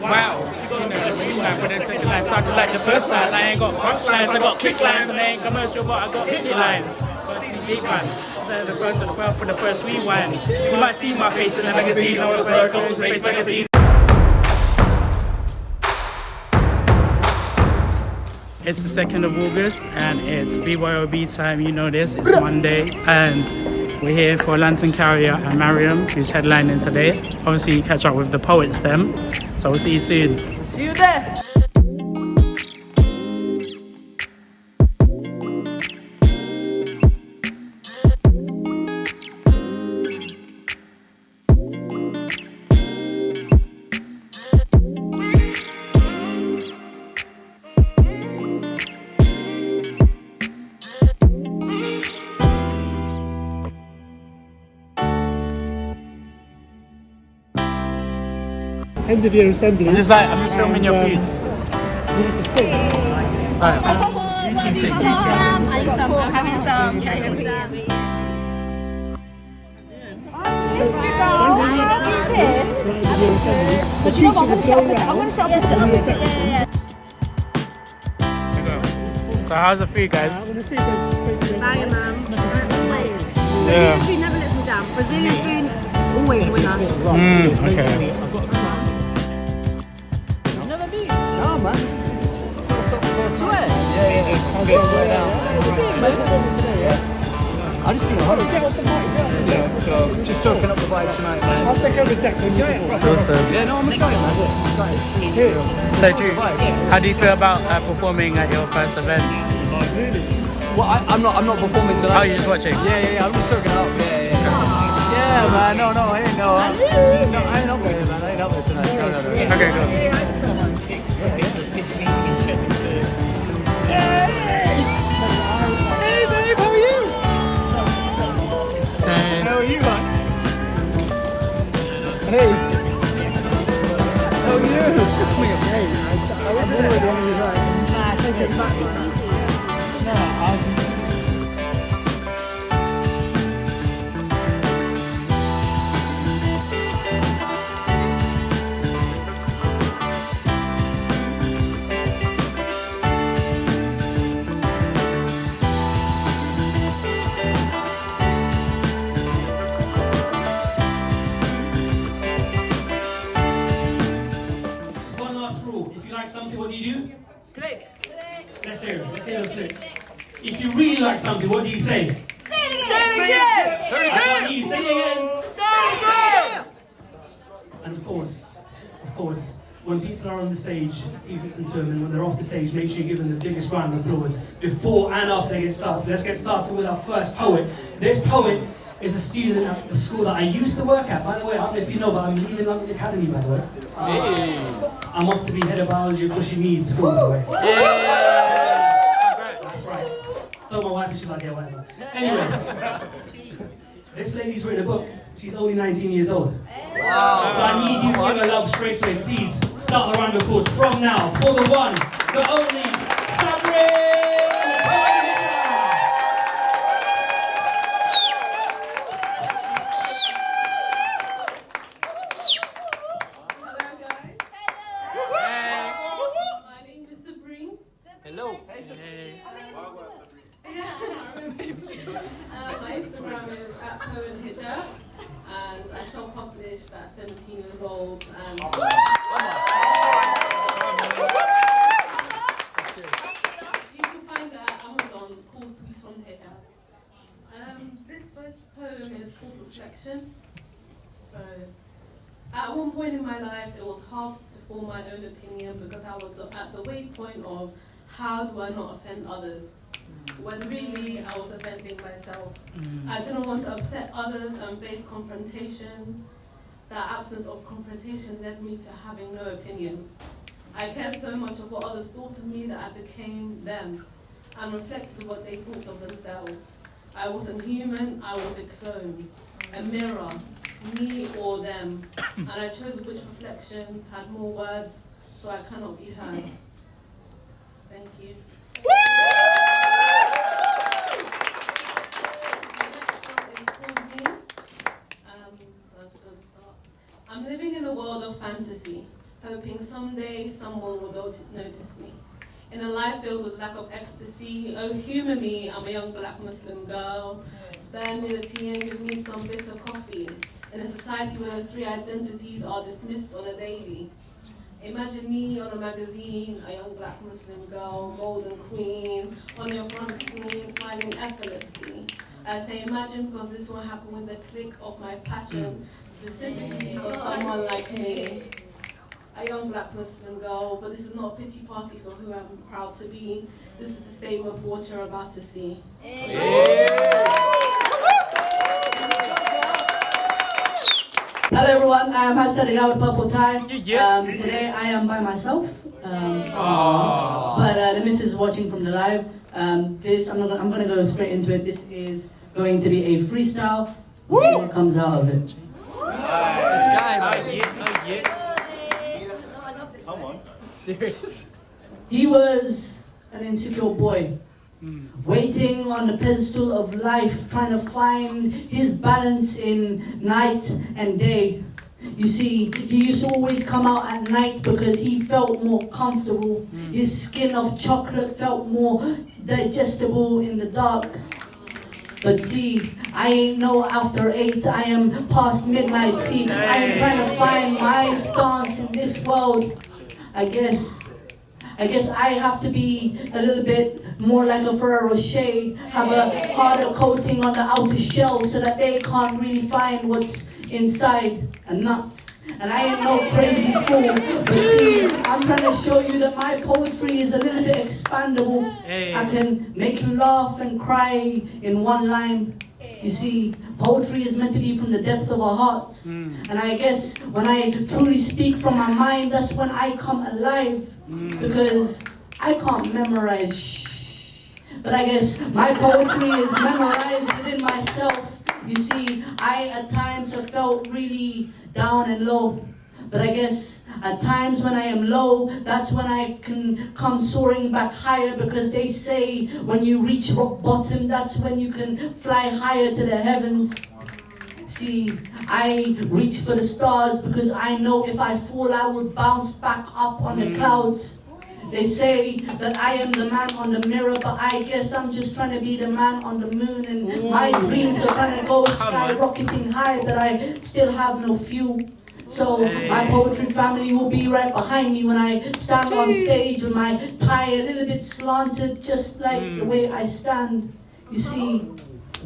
wow, you know, the screen line, but the second line sounded like the first line. I ain't got punchlines, I got kick lines, and I ain't commercial, but I got indie lines. Got sneak ones. That's the first one, for the first rewind. You might see my face in the magazine, or the first face magazine. It's the 2nd of August and it's BYOB time, you know this, it's Monday and we're here for Lantern Carrier and Maryam, who's headlining today. Obviously you catch up with the poets them, so we'll see you soon. See you there! End of year assembly. I'm just filming your feeds. You need to sing. Alright. YouTube thing. I'm having some. So how's it for you guys? Yeah. Brazilian food never lets me down. Brazilian food, always a winner. Okay. No, man, this is first stop before swear. I've just been on holiday. Yeah, so just soaking up the vibe tonight, man. I'll take over the deck when you Awesome. Yeah, no, I'm excited, man. So how do you feel about performing at your first event? Well, I'm not performing tonight. Oh, you're just watching? Yeah, I'm just soaking up. Yeah, man, no, I ain't no. I ain't up there, man. I ain't up there tonight. No. Okay, cool. Hey, babe, how are you? Hey. How are you, man? Hey. How are you? Come here, hey. I was already on your eyes. Nah, take it back. No, something, what do you do? Click. Let's hear it. Let's hear those clicks. If you really like something, what do you say? Say it again. Say it again. Say it again. You say it again. Say it again. And of course, when people are on the stage, please listen to them, and when they're off the stage, make sure you give them the biggest round of applause before and after they get started. So let's get started with our first poet. This poet is a student at the school that I used to work at. By the way, I don't know if you know, but I'm leaving London Academy, by the way. I'm off to be head of biology at Bushy Meads School, by the way. That's right. Told my wife, and she's like, yeah, whatever. Anyways, this lady's written a book. She's only 19 years old. Wow. So I need you to give her love straight away. Please start the round of applause from now for the one, the only, Sabri! My Instagram is @poetinahijab, and I self-published at 17 years old. And you can find that at Amazon called Sweets from Hijab. This first poem is called Reflection. So, at one point in my life, it was hard to form my own opinion because I was at the waypoint of how do I not offend others? When really I was offending myself. I didn't want to upset others and face confrontation. That absence of confrontation led me to having no opinion. I cared so much of what others thought of me that I became them and reflected what they thought of themselves. I wasn't human, I was a clone, a mirror, me or them. And I chose which reflection had more words, so I cannot be heard. Thank you. I'm living in a world of fantasy. hoping someday someone will notice me. In a life filled with lack of ecstasy, oh humour me, I'm a young black Muslim girl. Spare me the tea and give me some bitter coffee. In a society where those three identities are dismissed on a daily. Imagine me on a magazine, a young black Muslim girl, golden queen, on your front screen, smiling effortlessly. I say imagine because this will happen with the click of my passion, specifically for someone like me. A young black Muslim girl, but this is not a pity party for who I'm proud to be. This is the state of what you're about to see. Hello everyone, I'm yaqub.poet. Today I am by myself, but the missus is watching from the live. I'm going to go straight into it. This is going to be a freestyle. We'll see what comes out of it. Come on. Serious. He was an insecure boy, waiting on the pedestal of life, trying to find his balance in night and day. You see, he used to always come out at night because he felt more comfortable. His skin of chocolate felt more digestible in the dark. But see, I ain't no after 8, I am past midnight. See, I am trying to find my stance in this world. I guess I have to be a little bit more like a Ferrero Rocher, have a harder coating on the outer shell so that they can't really find what's inside a nut. And I ain't no crazy fool, but see, I'm trying to show you that my poetry is a little bit expandable. I can make you laugh and cry in one line. You see, poetry is meant to be from the depth of our hearts. And I guess when I truly speak from my mind, that's when I come alive. Because I can't memorize but I guess my poetry is memorized within myself. You see, I at times have felt really down and low. But I guess at times when I am low, that's when I can come soaring back higher, because they say when you reach rock bottom, that's when you can fly higher to the heavens. See, I reach for the stars because I know if I fall, I will bounce back up on the clouds. They say that I am the man on the mirror, but I guess I'm just trying to be the man on the moon, and my dreams are trying to go skyrocketing high, but I still have no fuel. So my poetry family will be right behind me when I stand on stage with my tie a little bit slanted, just like the way I stand. You see,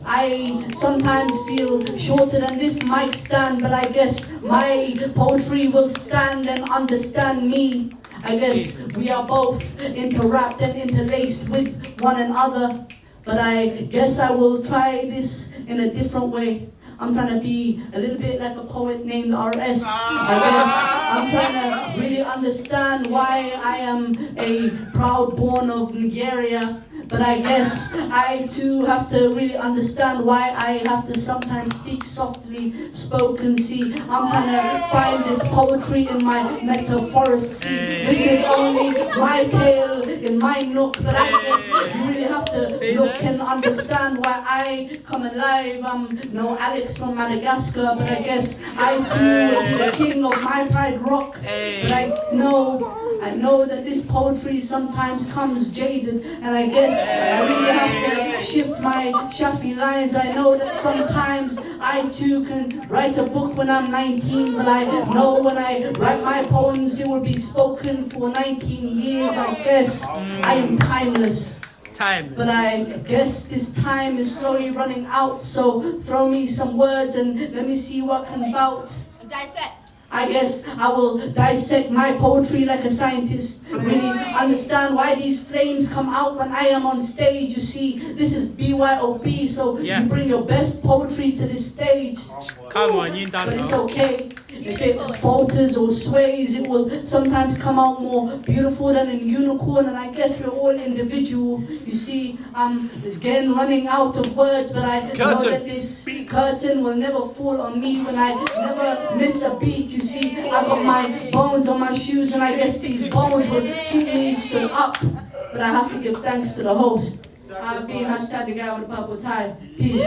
I sometimes feel shorter than this mic stand, but I guess my poetry will stand and understand me. I guess we are both interwrapped and interlaced with one another, but I guess I will try this in a different way. I'm trying to be a little bit like a poet named R.S. I guess I'm trying to really understand why I am a proud born of Nigeria. But I guess I too have to really understand why I have to sometimes speak softly spoken. See, I'm trying to find this poetry in my metaphorest. See, this is only my tale in my nook, but I guess you really have to look and understand why I come alive. I'm no Alex from Madagascar, but I guess I too will be the king of my pride rock. But I know that this poetry sometimes comes jaded, and I guess I really have to shift my shahaaafi lines. I know that sometimes I too can write a book when I'm 19, but I know when I write my poems it will be spoken for 19 years. I guess I am timeless. But I guess this time is slowly running out, so throw me some words and let me see what can bout. Dissect. I guess I will dissect my poetry like a scientist, really understand why these flames come out when I am on stage. You see, this is BYOB, so you bring your best poetry to this stage. Come on, you done. But it's okay. If it falters or sways, it will sometimes come out more beautiful than a unicorn, and I guess we're all individual. You see, I'm again running out of words, but I know that this curtain will never fall on me when I never miss a beat. You see, I got my bones on my shoes, and I guess these bones will keep me stood up. But I have to give thanks to the host. I've been hashtag the guy with the purple tie. Peace.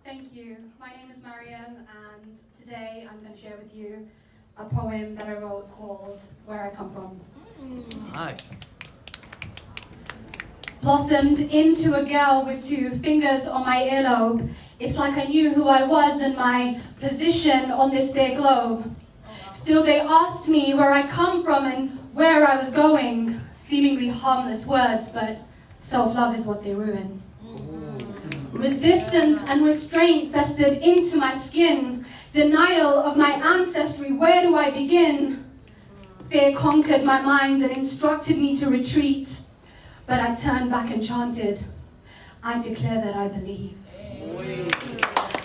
Thank you. My name is Maryam, and today I'm going to share with you a poem that I wrote called Where I Come From. Nice. Blossomed into a girl with 2 fingers on my earlobe. It's like I knew who I was and my position on this their globe. Still they asked me where I come from and where I was going. Seemingly harmless words, but self-love is what they ruin. Resistance and restraint festered into my skin. Denial of my ancestry, where do I begin? Fear conquered my mind and instructed me to retreat. But I turned back and chanted, I declare that I believe.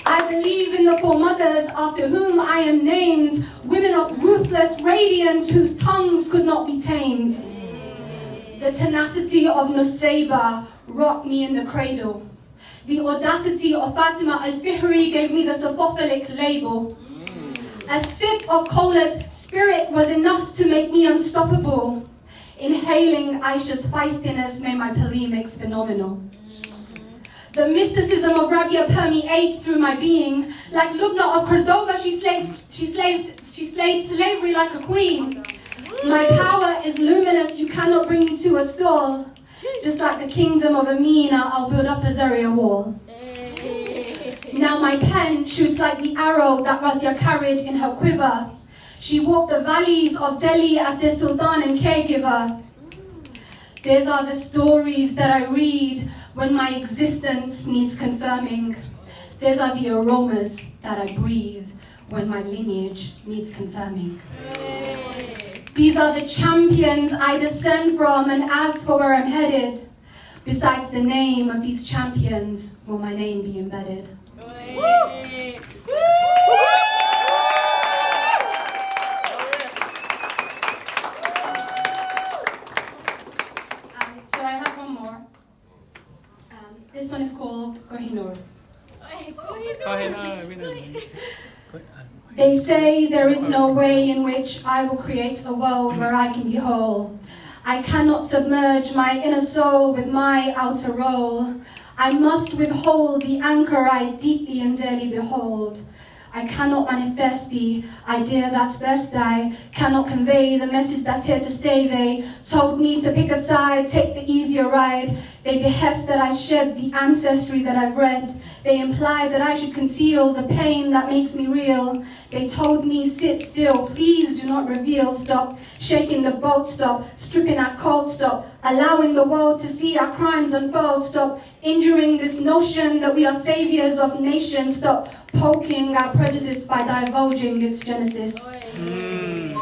I believe in the 4 mothers after whom I am named, women of ruthless radiance whose tongues could not be tamed. The tenacity of Nusayba rocked me in the cradle. The audacity of Fatima al-Fihri gave me the sophophilic label. A sip of Cola's spirit was enough to make me unstoppable. Inhaling Aisha's feistiness made my polemics phenomenal. The mysticism of Rabia permeates through my being. Like Lubna of Cordova, she slayed slavery like a queen. My power is luminous, you cannot bring me to a stall. Just like the kingdom of Amina, I'll build up a Zaria wall. Now my pen shoots like the arrow that Razia carried in her quiver. She walked the valleys of Delhi as their sultan and caregiver. These are the stories that I read when my existence needs confirming. These are the aromas that I breathe when my lineage needs confirming. These are the champions I descend from, and as for where I'm headed, besides the name of these champions, will my name be embedded? So I have one more. This one is called Kohinoor. They say there is no way in which I will create a world where I can be whole. I cannot submerge my inner soul with my outer role. I must withhold the anchor I deeply and daily behold. I cannot manifest the idea that's best. I cannot convey the message that's here to stay. They told me to pick a side, take the easier ride. They behest that I shed the ancestry that I've read. They implied that I should conceal the pain that makes me real. They told me, sit still, please do not reveal. Stop shaking the boat, stop stripping our cold, stop allowing the world to see our crimes unfold. Stop injuring this notion that we are saviors of nations. Stop poking our prejudice by divulging its genesis.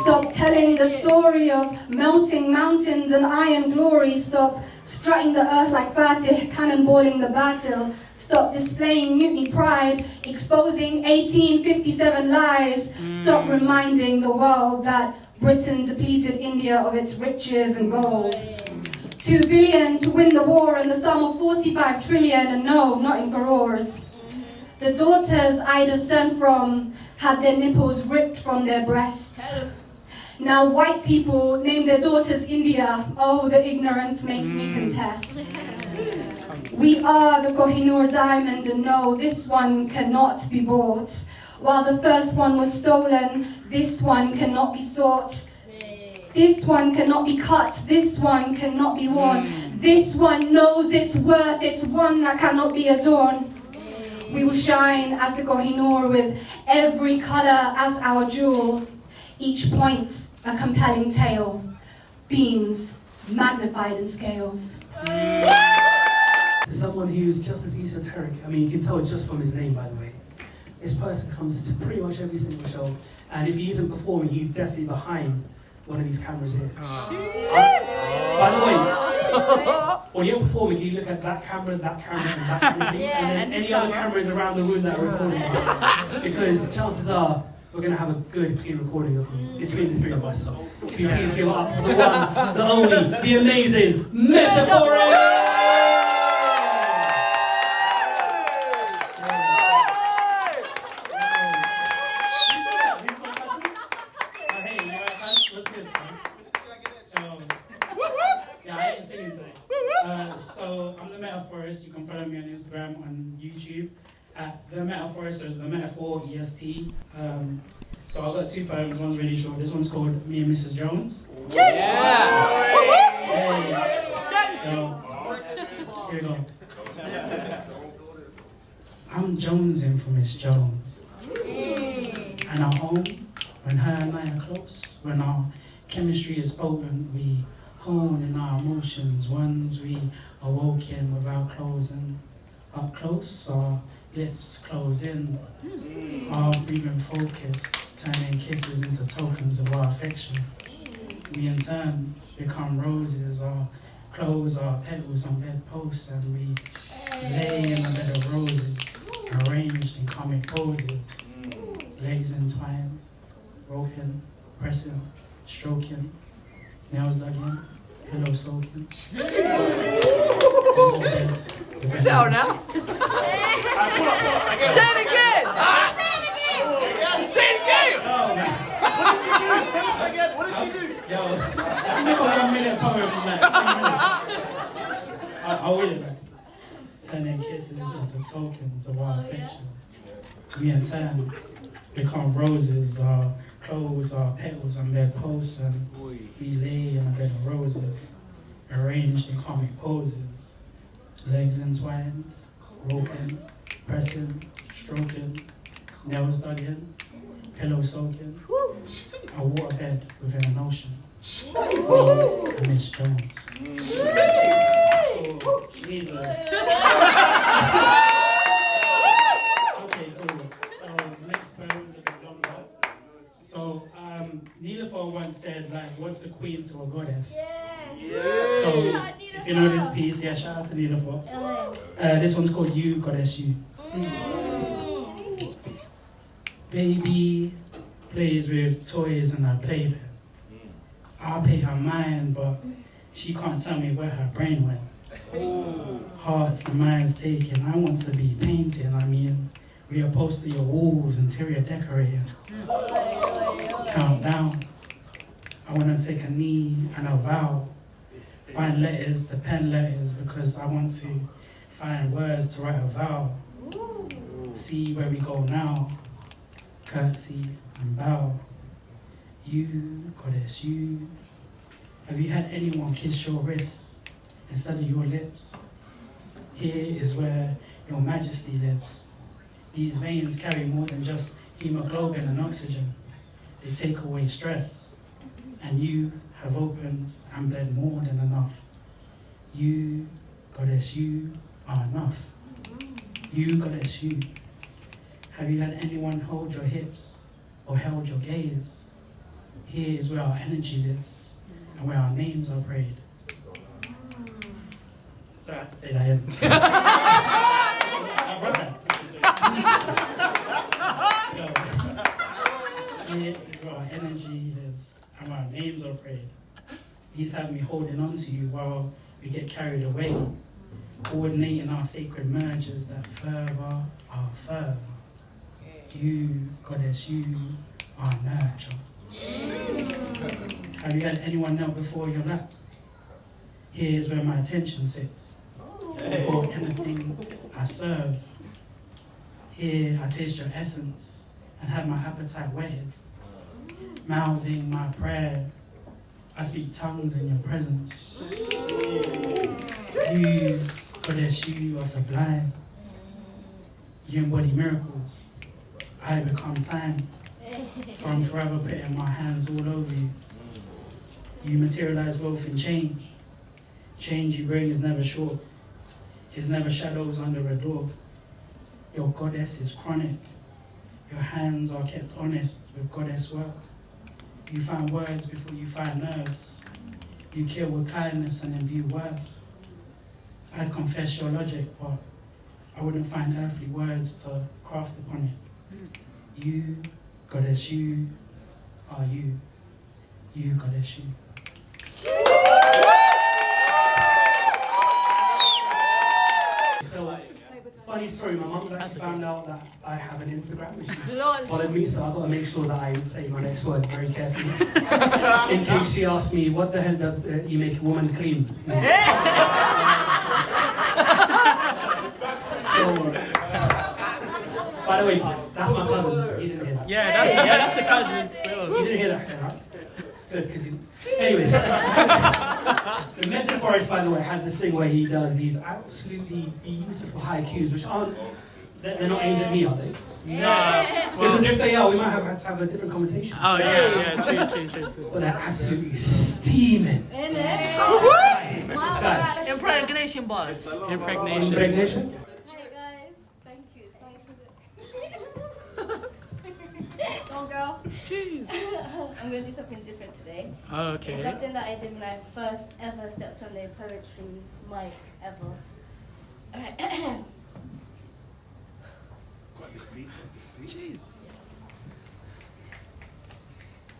Stop telling the story of melting mountains and iron glory. Stop strutting the earth like Fatih, cannonballing the battle. Stop displaying mutiny pride, exposing 1857 lies. Stop reminding the world that Britain depleted India of its riches and gold. 2 billion to win the war and the sum of 45 trillion, and no, not in crores. The daughters I descend from had their nipples ripped from their breasts. Now white people name their daughters India. Oh, the ignorance makes me contest. We are the Kohinoor diamond, and no, this one cannot be bought. While the first one was stolen, this one cannot be sought. This one cannot be cut, this one cannot be worn. This one knows its worth, it's one that cannot be adorned. We will shine as the Kohinoor with every colour as our jewel. Each point a compelling tale, beams magnified in scales. To someone who's just as esoteric, I mean, you can tell just from his name, by the way. This person comes to pretty much every single show, and if he isn't performing, he's definitely behind one of these cameras here. By the way, when you're performing, can you look at that camera, and that camera, and then any other cameras around the room that are recording us? Because chances are, we're going to have a good, clean recording of you between the 3 of us. Can you please give it up for the one, the only, the amazing Metaphorest? So I'm the Metaphorest. You can follow me on Instagram, on YouTube at the Metaphorest. There's the Metaphor EST. So I've got two poems, one's really short. This one's called Me and Mrs. Jones. Yeah! So, here we go. I'm jonesing for Miss Jones. And our home, when her and I are close, when our chemistry is potent, we hone in our emotions. Once we awoken without closing up close, our lips close in, our breathing focused, turning kisses into tokens of our affection. We in turn become roses, our clothes are petals on bedposts, and we lay in a bed of roses, arranged in comic poses, legs entwined, roping, pressing, stroking, nails dug in, pillow soaking. Tell now. Say it again. Say it again. What did she do? Yo, give me a 1 minute poem, man. I'll read it back. Turning kisses into tokens of our affection. We in turn become roses, our clothes are petals on bedposts, and we lay in a bed of roses, arranged in comic poses, legs entwined, roping, pressing, stroking, nails dug in, pillow soaking, a waterbed within an ocean. And Miss Jones. Oh, Jesus. Okay, cool. So next poem is a bit longer. So Nilofer once said, like, what's a queen to a goddess? So if you know this piece, yeah, shout out to Nilofer. This one's called You, Goddess You. Baby plays with toys and her playpen. I'll pay her mind, but she can't tell me where her brain went. Hearts and minds taken. I want to be painting. I mean, reupholster your walls, interior decorating. Count down. I want to take a knee and a vow. Find letters to pen letters because I want to find words to write a vow. See where we go now. Curtsy and bow. You, goddess, you. Have you had anyone kiss your wrists instead of your lips? Here is where your majesty lives. These veins carry more than just hemoglobin and oxygen. They take away stress. And you have opened and bled more than enough. You, goddess, you are enough. You, goddess, you. Have you had anyone hold your hips or held your gaze? Here is where our energy lives and where our names are prayed. Sorry, I have to say that again. I wrote that. Here is where our energy lives and where our names are prayed. These have me holding on to you while we get carried away, coordinating our sacred mergers that fervor our fervor. You, goddess, you are nurture. Have you had anyone knelt before your lap? Here's where my attention sits. Before anything I serve. Here I taste your essence and have my appetite whetted. Mouthing my prayer, I speak tongues in your presence. You, goddess, you are sublime. You embody miracles. I become time. For I'm forever putting my hands all over you. You materialize wealth in change. Change you bring is never short. It's never shadows under a door. Your goddess is chronic. Your hands are kept honest with goddess work. You find words before you find nerves. You kill with kindness and imbue worth. I'd confess your logic, but I wouldn't find earthly words to craft upon it. You, goddess, you are you. You, goddess, you. So, funny story, my mum's actually found out that I have an Instagram and she's followed me, so I've got to make sure that I say my next words very carefully. In case she asks me, what the hell does you make a woman clean? So, by the way, that's my cousin. He didn't hear that. Yeah, that's the cousin. You didn't hear that accent, right? Good, because you... Anyways. The Metaphorest, by the way, has this thing where he does these absolutely beautiful haikus, which aren't... They're not aimed at me, are they? No. Because if they are, we might have to have a different conversation. Oh, yeah, true. But they're absolutely steaming. Impregnation bars. Impregnation. Hi guys, thank you. Go on, girl. Jeez. I'm going to do something different today. Okay. It's something that I did when I first ever stepped on the poetry mic ever. Alright. Jeez.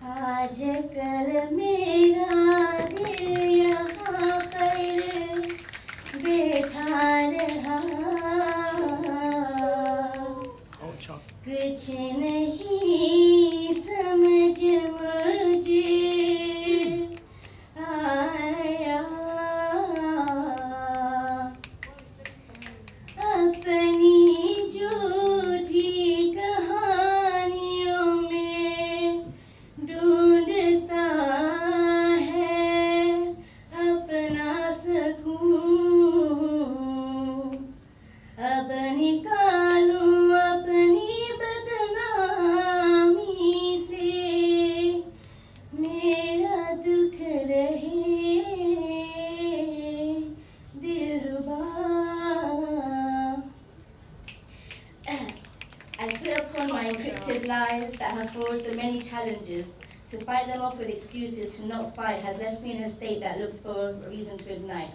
आजकल मेरा दिल यहाँ पर बैठा रहा कुछ नहीं समझ मुझे आया अपनी झूठी कहानियों में ढूंढता है अपना सुकून अब निकालूं अपनी बदनामी से मेरा दुख रहे दिलरुबा I sit upon my encrypted lies that have forged the many challenges. To fight them off with excuses to not fight has left me in a state that looks for a reason to ignite.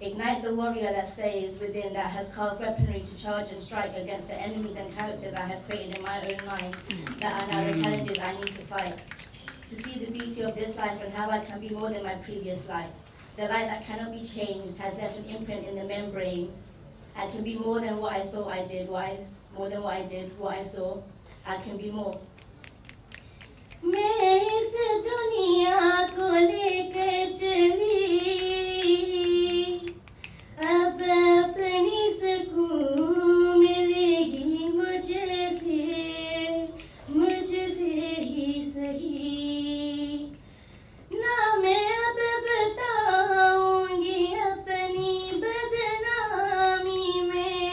Ignite the warrior that says within that has carved weaponry to charge and strike against the enemies and characters I have created in my own mind that are now the challenges I need to fight. To see the beauty of this life and how I can be more than my previous life. The light that cannot be changed has left an imprint in the membrane. I can be more than what I thought I did, more than what I did, what I saw. I can be more. मैं इस दुनिया को लेकर चली अब अपनी सुकून मिलेगी मुझसे ही सही ना मैं अब बताऊंगी अपनी बदनामी में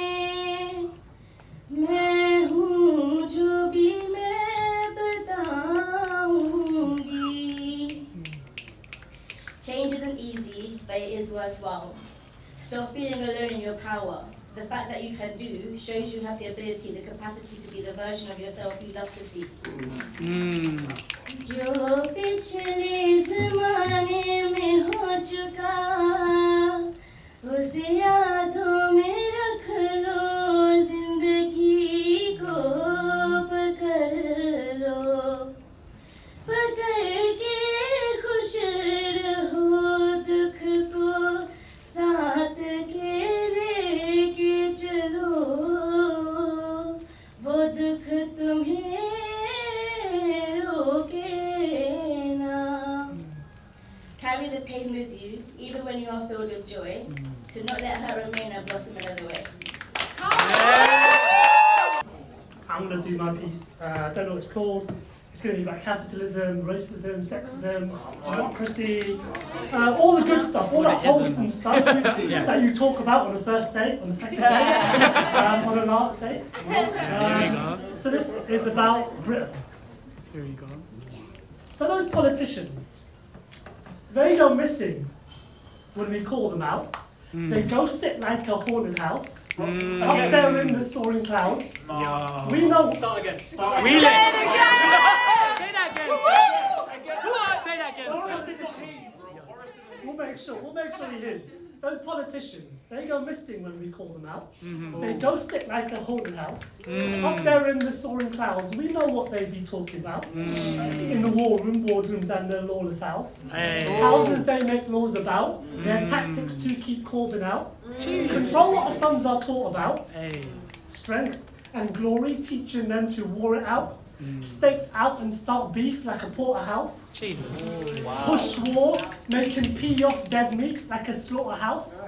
मैं हूँ जो भी Change isn't easy, but it is worthwhile. Stop feeling alone in your power. The fact that you can do shows you have the ability, the capacity to be the version of yourself you love to see. जो पिछले ज़माने में हो चुका, उस यादों में रख लो, जिंदगी को पकड़ लो, पकड़ के खुश रहो, दुख को साथ के लेके चलो, वो दुख तुम्हें रोके ना. Carry the pain with you, even when you are filled with joy, to not let her remain a blossom another way. I'm going to do my piece. I don't know what it's called. It's going to be about capitalism, racism, sexism, democracy, all the good stuff, all that wholesome stuff that you talk about on the first date, on the second date, on the last date. So this is about Britain. Here you go. So those politicians, they go missing when we call them out. They ghost it like a haunted house. Up there in the soaring clouds. We know. Start again. Say that again. We'll make sure he is. Those politicians, they go missing when we call them out. They ghost it like a haunted house. Up there in the soaring clouds, we know what they be talking about. In the war room, boardrooms and the lawless house. Houses they make laws about. Their tactics to keep Corbyn out. Control what our sons are taught about. Strength and glory, teaching them to war it out. Staked out and start beef like a porterhouse. Push war, making pee off dead meat like a slaughterhouse.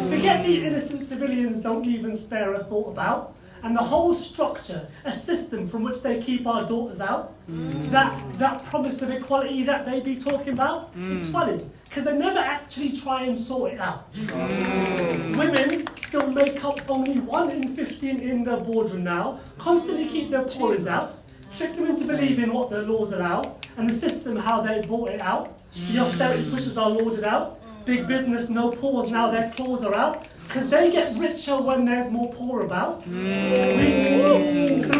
Forget the innocent civilians don't even spare a thought about. And the whole structure, a system from which they keep our daughters out, that promise of equality that they be talking about, it's funny, because they never actually try and sort it out. Women still make up only 1 in 15 in the boardroom now, constantly keep their paws out, trick them into believing what the laws allow, and the system how they bought it out. The austerity pushes are lauded out. Big business, no pause, now their claws are out. Because they get richer when there's more poor about. Through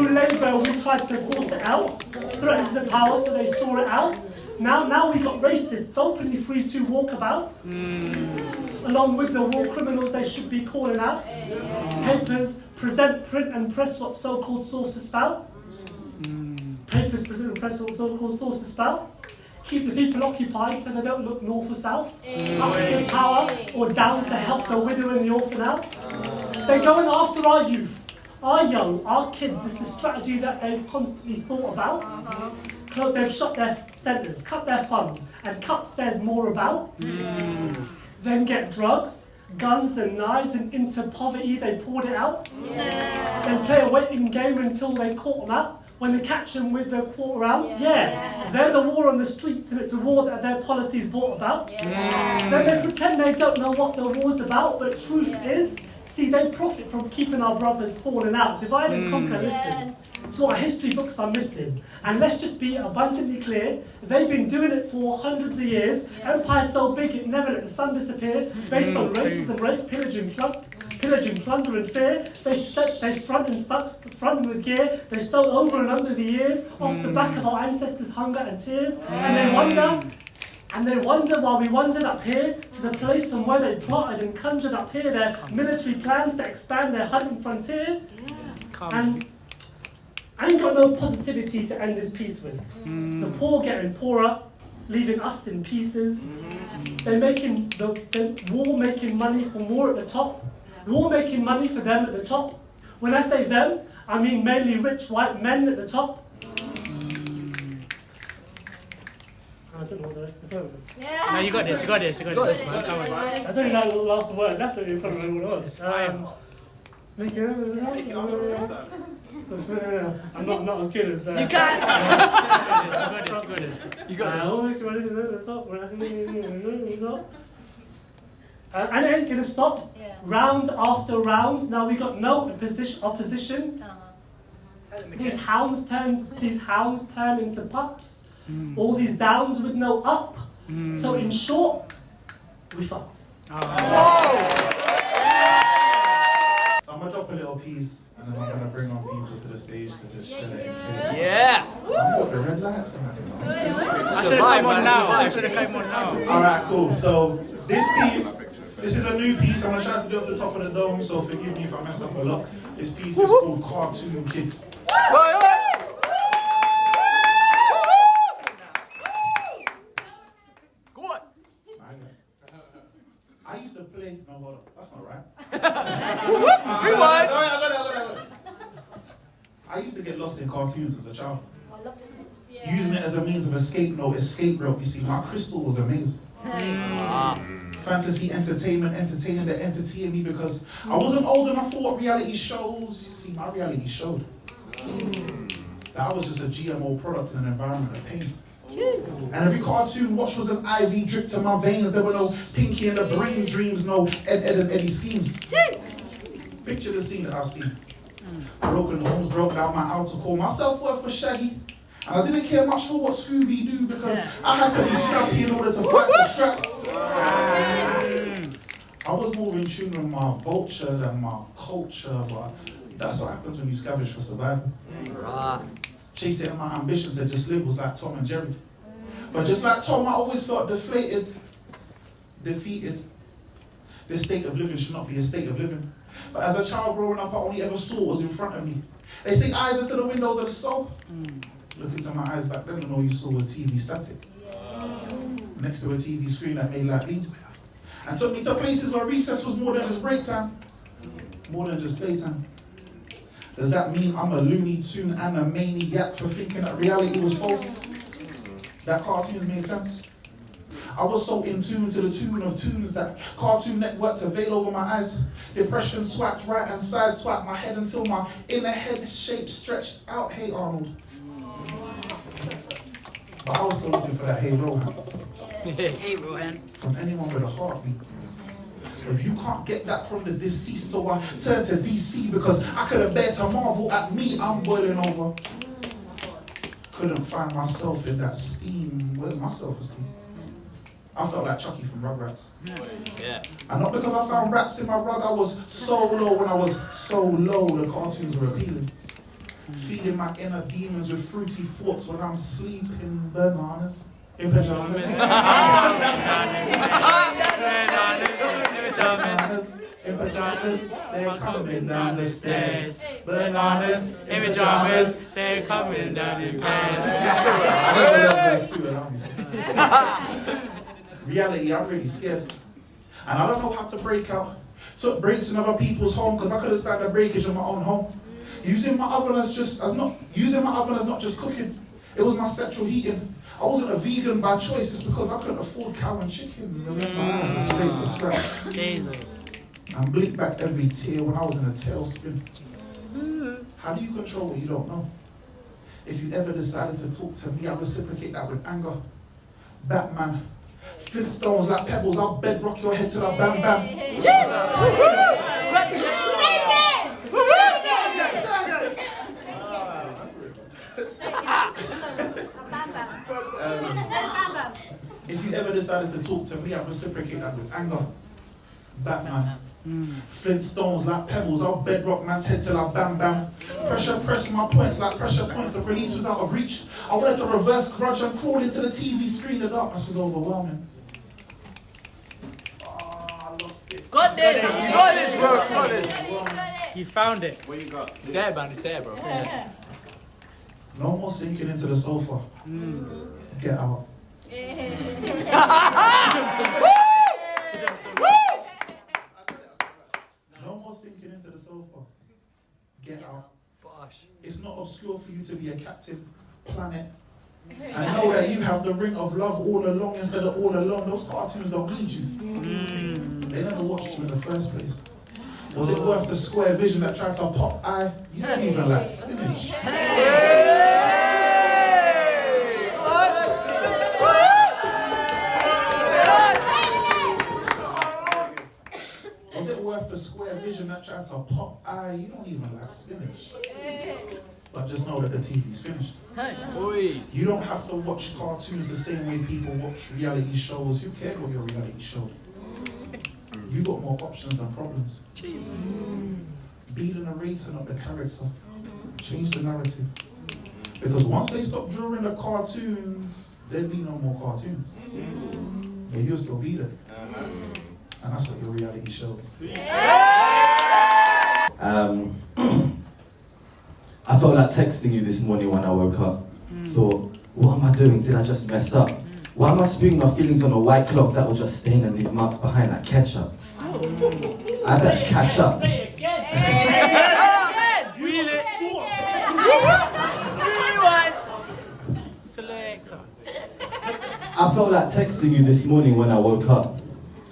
labour, we tried to force it out. Threatens the power, so they saw it out. Now we got racists openly free to walk about. Along with the war criminals they should be calling out. Papers present, print and press what so-called sources spout. Papers present and press what so-called sources spout. Keep the people occupied so they don't look north or south. Up to power or down to help the widow and the orphan out. They're going after our youth, our young, our kids. It's a strategy that they've constantly thought about. They've shut their centres, cut their funds, and cuts there's more about. Then get drugs, guns and knives, and into poverty they poured it out. Then play a waiting game until they caught them out. When they catch them with their quarter ounce, there's a war on the streets and it's a war that their policies brought about. Then they pretend they don't know what the war's about, but truth is, see, they profit from keeping our brothers falling out. Divide and conquer, listen. It's what our history books are missing. And let's just be abundantly clear, they've been doing it for hundreds of years. Empire's so big it never let the sun disappear, based on racism, rape, pillaging, plunder and fear. They front with gear. They stole over and under the years, off the back of our ancestors' hunger and tears. And they wonder while we wandered up here to the place from where they plotted and conjured up here their military plans to expand their hunting frontier. And I ain't got no positivity to end this piece with. The poor getting poorer, leaving us in pieces. They're making the war making money for more at the top. War making money for them at the top. When I say them, I mean mainly rich white men at the top. I don't know what the rest of the poem is. No, you got this, man. That's only that last word. That's only in front of me what it was. I'm not as good as... You can't! You got this. And it ain't gonna stop. Round after round. Now we got no opposition. These hounds turn into pups. All these downs with no up. So in short, we fucked. So I'm gonna drop a little piece and then I'm gonna bring on people to the stage to just share it. Yeah! The red lights. I should have come on now. Alright, cool. So this is a new piece. I'm gonna try to do it off the top of the dome, so forgive me if I mess up a lot. This piece is called Cartoon Kid. I used to play. No, hold on. That's not right. Rewind. I used to get lost in cartoons as a child. Using it as a means of escape rope. You see, my crystal was amazing. Fantasy entertainment, entertaining the entity in me because I wasn't old enough for what reality shows. You see, my reality showed that I was just a GMO product in an environment of pain. And every cartoon watched was an IV drip to my veins. There were no Pinky and the Brain dreams, no Ed and Eddie schemes. Picture the scene that I've seen. Broken homes, broke down my outer core. My self-worth was shaggy. And I didn't care much for what Scooby do because I had to be scrappy in order to fight for straps. I was more in tune with my vulture than my culture, but that's what happens when you scavenge for survival. Chasing my ambition to just live was like Tom and Jerry. But just like Tom, I always felt defeated. This state of living should not be a state of living. But as a child growing up, I only ever saw what was in front of me. They say eyes into the windows of the soul. Look into my eyes back then and all you saw was TV static. Next to a TV screen that made like beams. And took me to places where recess was more than just break time. More than just playtime. Does that mean I'm a Looney Tune and a maniac for thinking that reality was false? That cartoons made sense? I was so in tune to the tune of tunes that Cartoon Network to veil over my eyes. Depression swapped right and side swapped my head until my inner head shape stretched out. Hey Arnold. But I was still looking for that hey Rohan. Hey, Rohan. From anyone with a heartbeat. If you can't get that from the deceased, so I turn to DC because I couldn't bear to marvel at me, I'm boiling over. Couldn't find myself in that steam. Where's my self-esteem? I felt like Chucky from Rugrats. Yeah. And not because I found rats in my rug, I was so low. When I was so low, the cartoons were appealing. Feeding my inner demons with fruity thoughts when I'm sleeping. Bananas in pajamas. In pajamas, they're coming down the stairs. Bananas in pajamas, they're coming down the stairs. Reality, I'm really scared. And I don't know how to break out. Took breaks in other people's home because I couldn't stand the breakage in my own home. Using my oven as not just cooking. It was my central heating. I wasn't a vegan by choice, it's because I couldn't afford cow and chicken. Remember, I had to scrape the scratch. Jesus. And blink back every tear when I was in a tailspin. How do you control what you don't know? If you ever decided to talk to me, I'll reciprocate that with anger. Batman. Flintstones like pebbles, I'll bedrock your head till I bam bam. If you ever decided to talk to me, I'll reciprocate that with anger. Batman. Flintstones like pebbles, I'll bedrock man's head till I bam bam. Pressure press my points like pressure points, the release was out of reach. I wanted to reverse grudge and crawl into the TV screen, the darkness was overwhelming. I lost it. Got this! You got this, bro! You got this! You found it. What you got? It's there, man. It's there, bro. Yeah. No more sinking into the sofa. Get out. No more sinking into the sofa. Get out. It's not obscure for you to be a captain planet. And know that you have the ring of love all along instead of all alone. Those cartoons don't need you. They never watched you in the first place. Was it worth the square vision that tried to pop eye? You don't even like spinach. Was it worth the square vision that tried to pop eye? You don't even like spinach. But just know that the TV's finished. You don't have to watch cartoons the same way people watch reality shows. Who cares what your reality show? You got more options than problems. Be the narrator, not the character. Change the narrative. Because once they stop drawing the cartoons, there'll be no more cartoons. But you'll still be there. And that's what your reality shows. I felt like texting you this morning when I woke up. Thought, what am I doing? Did I just mess up? Why am I spewing my feelings on a white cloth that will just stain and leave marks behind like ketchup? I better catch up. Selector. I felt like texting you this morning when I woke up.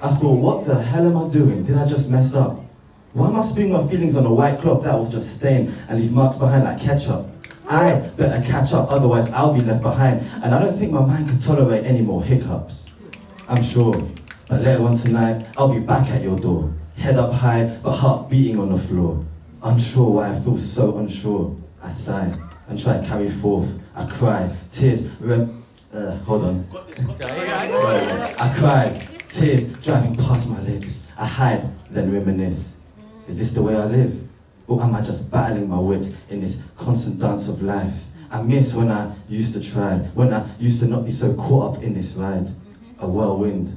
I thought, what the hell am I doing? Did I just mess up? Why am I spewing my feelings on a white cloth that was just stained and leave marks behind like ketchup? I better catch up, otherwise I'll be left behind. And I don't think my mind can tolerate any more hiccups. I'm sure, but later on tonight, I'll be back at your door. Head up high, but heart beating on the floor. Unsure why I feel so unsure. I sigh and try to carry forth. I cry, tears, hold on. I cry, tears driving past my lips. I hide, then reminisce. Is this the way I live? Or am I just battling my wits in this constant dance of life? I miss when I used to try, when I used to not be so caught up in this ride. A whirlwind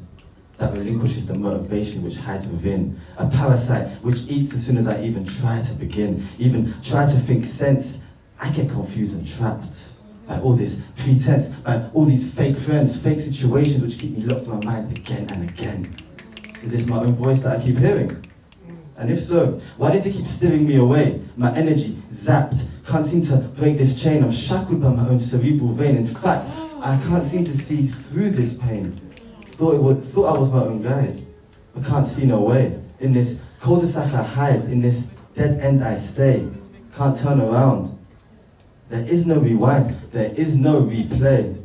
that relinquishes the motivation which hides within. A parasite which eats as soon as I even try to begin, even try to think sense. I get confused and trapped by all this pretense, by all these fake friends, fake situations which keep me locked in my mind again and again. Is this my own voice that I keep hearing? And if so, why does it keep steering me away? My energy zapped, can't seem to break this chain. I'm shackled by my own cerebral vein. In fact, I can't seem to see through this pain. Thought I was my own guide. I can't see no way. In this cul-de-sac I hide, in this dead end I stay. Can't turn around. There is no rewind, there is no replay.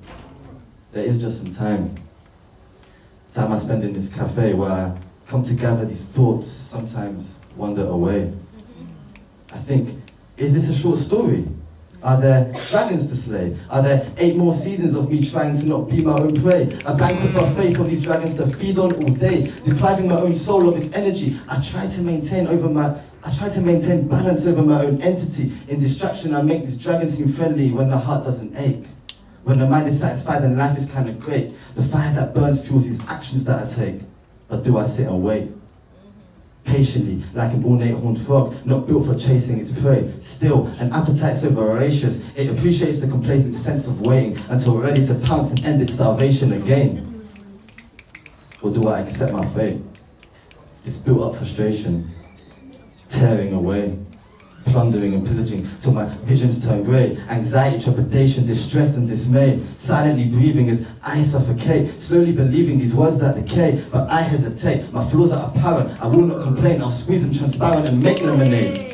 There is just some time. Time I spend in this cafe where I come to gather these thoughts, sometimes wander away. I think, is this a short story? Are there dragons to slay? Are there 8 more seasons of me trying to not be my own prey? A banquet buffet for these dragons to feed on all day, depriving my own soul of its energy. I try to maintain balance over my own entity. In distraction, I make this dragon seem friendly when the heart doesn't ache. When the mind is satisfied and life is kind of great. The fire that burns fuels these actions that I take. But do I sit and wait? Patiently, like an ornate horned frog, not built for chasing its prey. Still, an appetite so voracious, it appreciates the complacent sense of waiting until we're ready to pounce and end its starvation again. Or do I accept my fate? This built up frustration, tearing away, plundering and pillaging till my visions turn grey. Anxiety, trepidation, distress and dismay. Silently breathing as I suffocate. Slowly believing these words that decay. But I hesitate, my flaws are apparent. I will not complain, I'll squeeze them transparent and make lemonade.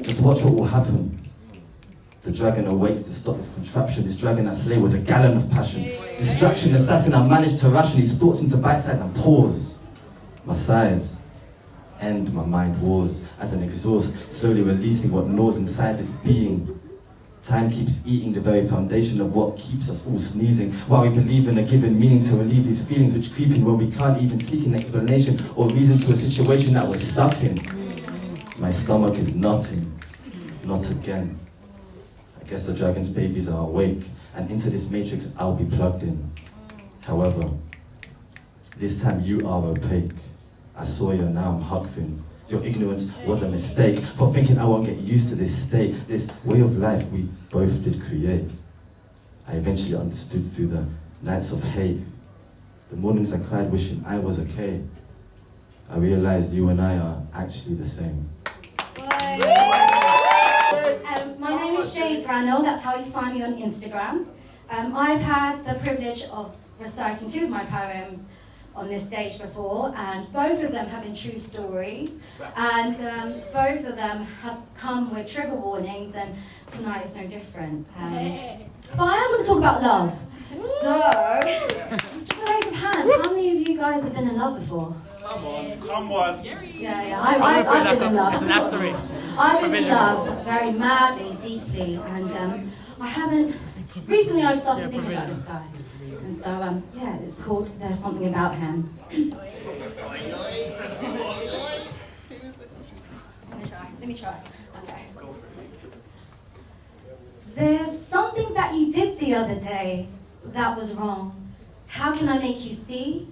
Just watch what will happen. The dragon awaits to stop this contraption. This dragon I slay with a gallon of passion. Distraction, assassin, I manage to ration these thoughts into bite size and pause. My sighs end my mind wars as an exhaust, slowly releasing what gnaws inside this being. Time keeps eating the very foundation of what keeps us all sneezing, while we believe in a given meaning to relieve these feelings which creep in when we can't even seek an explanation or reason to a situation that we're stuck in. My stomach is knotting, not again. I guess the dragon's babies are awake, and into this matrix I'll be plugged in. However, this time you are opaque. I saw you, now I'm hugging. Your ignorance was a mistake for thinking I won't get used to this state, this way of life we both did create. I eventually understood through the nights of hate, the mornings I cried wishing I was okay. I realized you and I are actually the same. My name is yaqub.poet, that's how you find me on Instagram. I've had the privilege of reciting 2 of my poems on this stage before, and both of them have been true stories, and both of them have come with trigger warnings, and tonight is no different. But I am going to talk about love. So, just a raise of hands, how many of you guys have been in love before? Come on. Yeah, I've been in love. It's an asterisk. I've been in love very madly, deeply, and I haven't. Recently, I've started thinking about this guy, and so yeah, it's called "There's Something About Him." Let me try. Okay. There's something that you did the other day that was wrong. How can I make you see?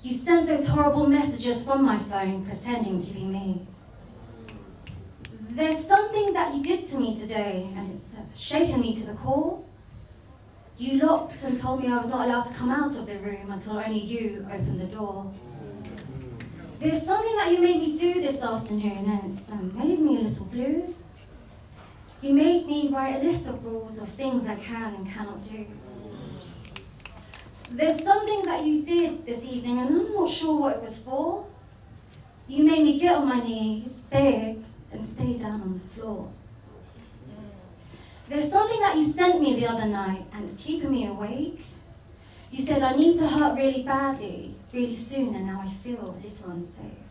You sent those horrible messages from my phone, pretending to be me. There's something that you did to me today, and it's shaken me to the core. You locked and told me I was not allowed to come out of the room until only you opened the door. There's something that you made me do this afternoon, and it's made me a little blue. You made me write a list of rules of things I can and cannot do. There's something that you did this evening, and I'm not sure what it was for. You made me get on my knees, beg, and stay down on the floor. There's something that you sent me the other night, and it's keeping me awake. You said I need to hurt really badly, really soon, and now I feel a little unsafe.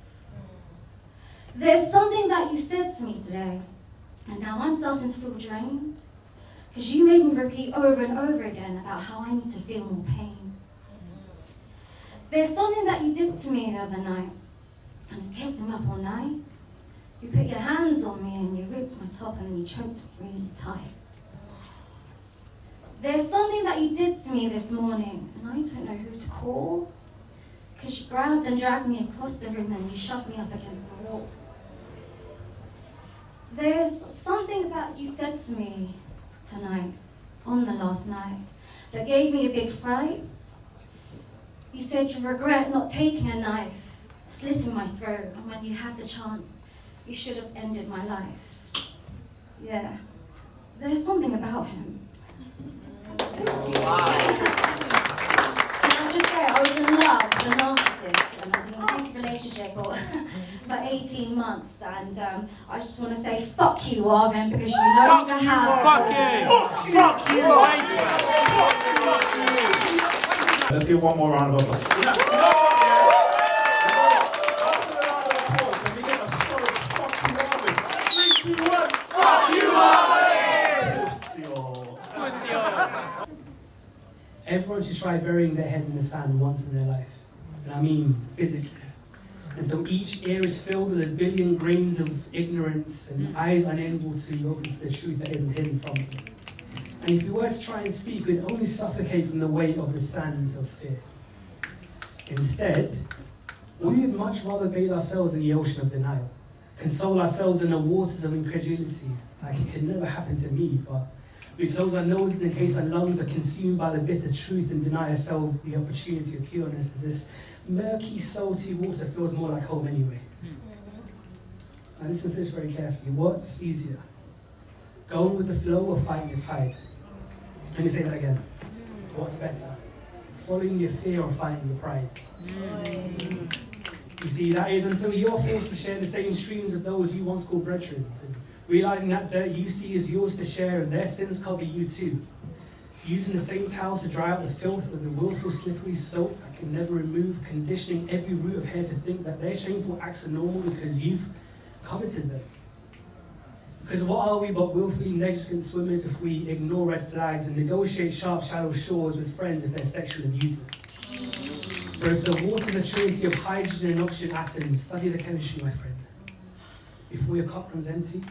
There's something that you said to me today, and now I'm starting to feel drained, because you made me repeat over and over again about how I need to feel more pain. There's something that you did to me the other night, and it's kept me up all night. You put your hands on me and you ripped my top and you choked really tight. There's something that you did to me this morning, and I don't know who to call, because you grabbed and dragged me across the room and you shoved me up against the wall. There's something that you said to me tonight, on the last night, that gave me a big fright. You said you regret not taking a knife, slitting my throat, and when you had the chance, you should have ended my life. Yeah, there's something about him. Wow. 18 months, and I just want to say fuck you, Arvin, because you no longer have. Fuck you! Fuck you! Let's give one more round of applause. Everyone should try burying their head in the sand once in their life, and I mean physically. Until each ear is filled with a billion grains of ignorance and eyes unable to open to the truth that isn't hidden from them. And if you were to try and speak, we'd only suffocate from the weight of the sands of fear. Instead, we would much rather bathe ourselves in the ocean of denial, console ourselves in the waters of incredulity, like it could never happen to me, but we close our noses in case our lungs are consumed by the bitter truth and deny ourselves the opportunity of pureness, as this murky, salty water feels more like home anyway. Now listen to this very carefully. What's easier? Going with the flow or fighting the tide? Let me say that again. What's better? Following your fear or fighting your pride? You see, that is until you're forced to share the same streams of those you once called brethren. Realizing that dirt you see is yours to share and their sins cover you too. Using the same towels to dry out the filth of the willful slippery soap that can never remove, conditioning every root of hair to think that their shameful acts are normal because you've coveted them. Because what are we but willfully negligent swimmers if we ignore red flags and negotiate sharp, shallow shores with friends if they're sexual abusers? For if the water's a trinity of hydrogen and oxygen atoms, study the chemistry, my friend. Before your cup runs empty,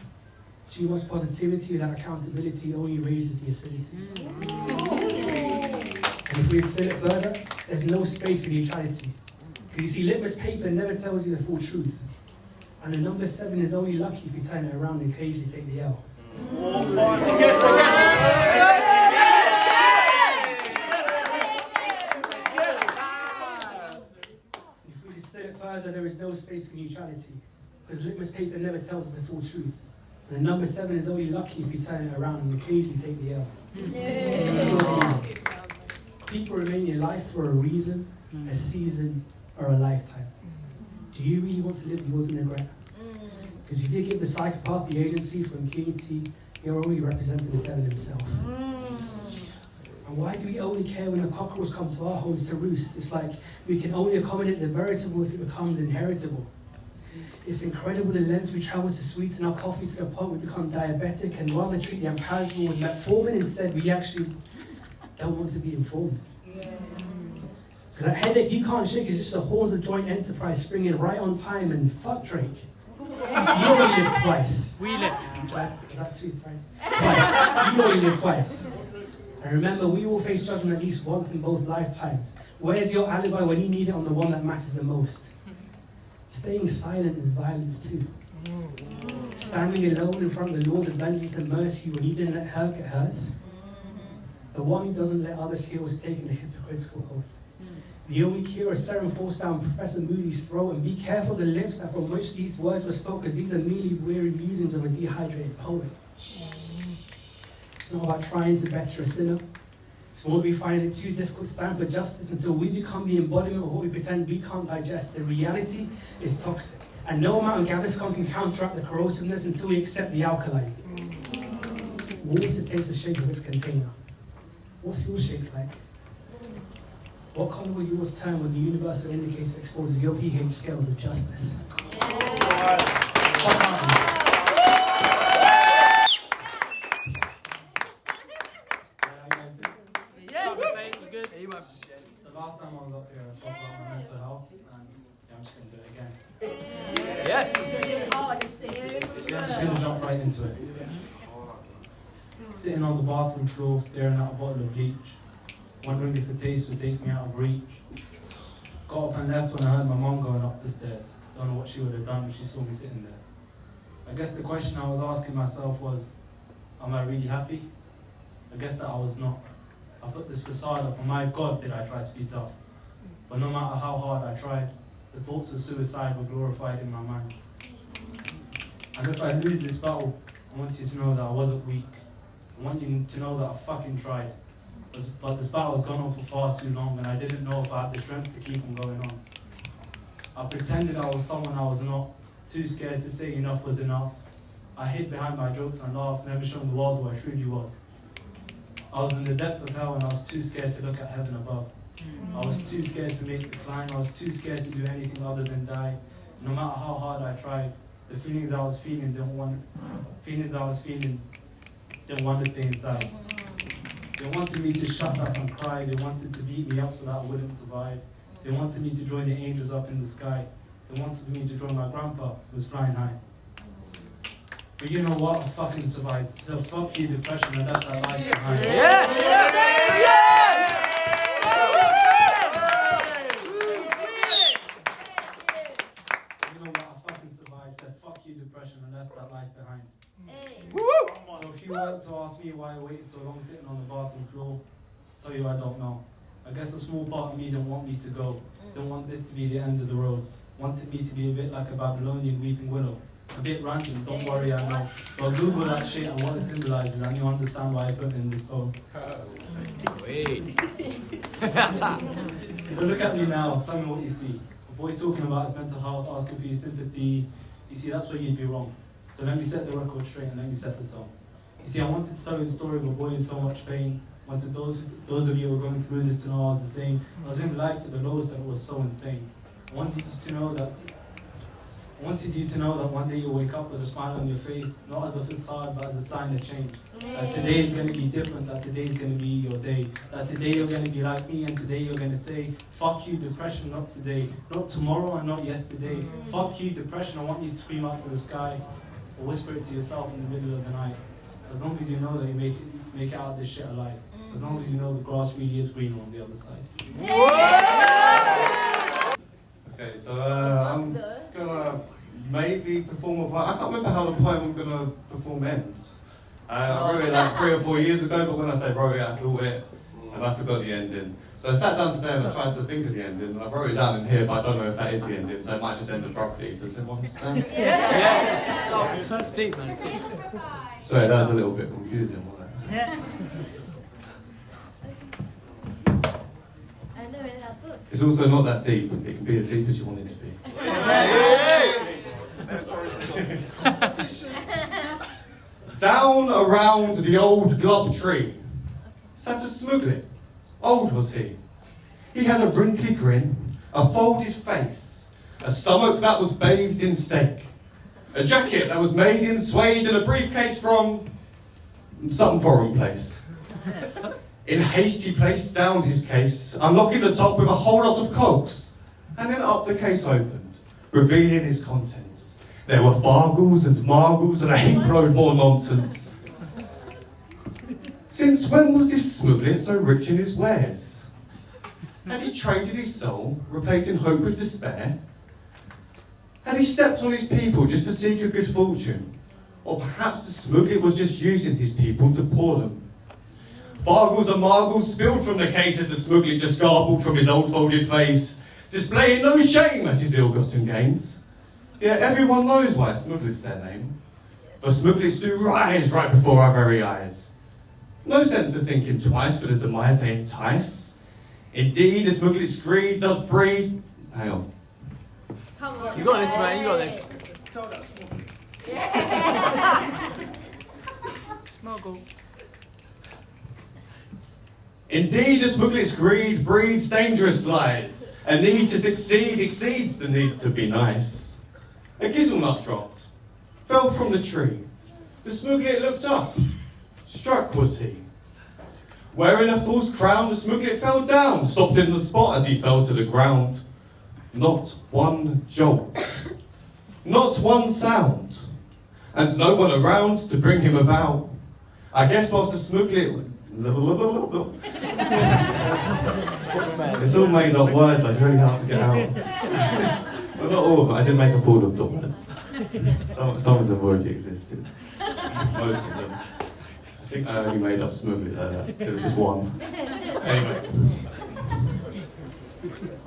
too much positivity without accountability only raises the acidity. And if we distill it further, there's no space for neutrality. Because you see, litmus paper never tells you the full truth. And the number 7 is only lucky if you turn it around and occasionally take the L. If we distill it further, there is no space for neutrality. Because litmus paper never tells us the full truth. And the number 7 is only lucky if you turn it around and occasionally take the L. Yeah. People remain in life for a reason, a season, or a lifetime. Do you really want to live yours in regret? Because if you give the psychopath the agency for impunity, you're only representing the devil himself. And why do we only care when the cockroaches come to our homes to roost? It's like we can only accommodate the veritable if it becomes inheritable. It's incredible the lengths we travel to sweeten our coffee to the point we become diabetic and rather treat the unpalatable with metformin instead. We actually don't want to be informed. Because that headache you can't shake is just the horns of joint enterprise springing right on time, and fuck Drake. You only live twice. We live. Is that sweet, Frank? Twice. You only live twice. And remember, we all face judgment at least once in both lifetimes. Where's your alibi when you need it on the one that matters the most? Staying silent is violence too. Standing alone in front of the Lord of vengeance and mercy when you didn't let her get hers. The one who doesn't let others hear was taking a hypocritical oath. The only cure is serum forced down Professor Moody's throat, and be careful of the lips that from which these words were spoken, because these are merely weary musings of a dehydrated poet. It's not about trying to better a sinner. So when we find it too difficult to stand for justice until we become the embodiment of what we pretend we can't digest, the reality is toxic. And no amount of Gaviscon can counteract the corrosiveness until we accept the alkaline. Water takes the shape of its container. What's your shape like? What color will yours turn when the universal indicator exposes your pH scales of justice? The last time I was up here, I spoke about my mental health, and I'm just going to do it again. Yes! I'm just going to jump right into it. Sitting on the bathroom floor, staring at a bottle of bleach, wondering if the taste would take me out of reach. Got up and left when I heard my mum going up the stairs. Don't know what she would have done if she saw me sitting there. I guess the question I was asking myself was, am I really happy? I guess that I was not. I put this facade up, and my God, did I try to be tough. But no matter how hard I tried, the thoughts of suicide were glorified in my mind. And if I lose this battle, I want you to know that I wasn't weak. I want you to know that I fucking tried. But this battle has gone on for far too long, and I didn't know if I had the strength to keep on going on. I pretended I was someone I was not, too scared to say enough was enough. I hid behind my jokes and laughs, never showing the world who I truly was. I was in the depth of hell and I was too scared to look at heaven above. I was too scared to make the climb, I was too scared to do anything other than die. No matter how hard I tried, the feelings I was feeling didn't want to stay inside. They wanted me to shut up and cry, they wanted to beat me up so that I wouldn't survive. They wanted me to join the angels up in the sky. They wanted me to join my grandpa, who was flying high. But you know what? I fucking survived. So fuck you, depression, and that's that life behind. You know what? I fucking survived. Said fuck you, depression, and that's that life behind. So if you were to ask me why I waited so long sitting on the bathroom floor, tell you I don't know. I guess a small part of me didn't want me to go. Didn't want this to be the end of the road. Wanted me to be a bit like a Babylonian weeping willow. A bit random, don't worry, I know. But Google that shit and what it symbolizes and you understand why I put it in this poem. So look at me now, tell me what you see. A boy talking about his mental health, asking for your sympathy. You see, that's where you'd be wrong. So let me set the record straight and let me set the tone. You see, I wanted to tell you the story of a boy in so much pain. Wanted those of you who are going through this to know I was the same. I was in life to the lowest that was so insane. I wanted you to know that one day you'll wake up with a smile on your face, not as a facade, but as a sign of change. That today is going to be different, that today is going to be your day. That today you're going to be like me, and today you're going to say, fuck you, depression, not today. Not tomorrow and not yesterday. Fuck you, depression, I want you to scream out to the sky, or whisper it to yourself in the middle of the night. As long as you know that you make it out of this shit alive. As long as you know the grass really is greener on the other side. Okay, so I'm gonna maybe perform a poem. I can't remember how the poem I'm gonna perform ends. I wrote it like 3 or 4 years ago, but when I say wrote it, I thought it, and I forgot the ending. So I sat down today and I tried to think of the ending, and I wrote it down in here, but I don't know if that is the ending, so it might just end abruptly. Does everyone understand? Yeah. It's deep, man. Sorry, that was a little bit confusing, wasn't it? Yeah. It's also not that deep. It can be as deep as you want it to be. Down around the old glob tree sat a smuglet. Old was he. He had a wrinkly grin, a folded face, a stomach that was bathed in steak, a jacket that was made in suede, and a briefcase from some foreign place. In haste he placed down his case, unlocking the top with a whole lot of cogs, and then up the case opened, revealing its contents. There were fargles and margles and a heap load more nonsense. Since when was this smuglet so rich in his wares? Had he traded his soul, replacing hope with despair? Had he stepped on his people just to seek a good fortune? Or perhaps the smuglet was just using his people to poor them? Fargles and margles spilled from the case as the smuglet just garbled from his old folded face, displaying no shame at his ill-gotten gains. Yet everyone knows why smuglet's their name. For smugglets do rise right before our very eyes. No sense of thinking twice for the demise they entice. Indeed, the smuglet's greed does breed... Hang on. Come on. You got this, man, you got this. Tell that smuglet. Smuggle. Indeed, the smuglet's greed breeds dangerous lies. A need to succeed exceeds the need to be nice. A gizzle-nut dropped, fell from the tree. The smuglet looked up, struck was he. Wearing a false crown, the smuglet fell down, stopped in the spot as he fell to the ground. Not one jolt, not one sound, and no one around to bring him about. I guess whilst the smuglet... It's all made up words, I really have to get out. Well, not all of them, I did make up all of the words. Some of them already existed. Most of them. I think I only made up smuglet, there was just one. Anyway.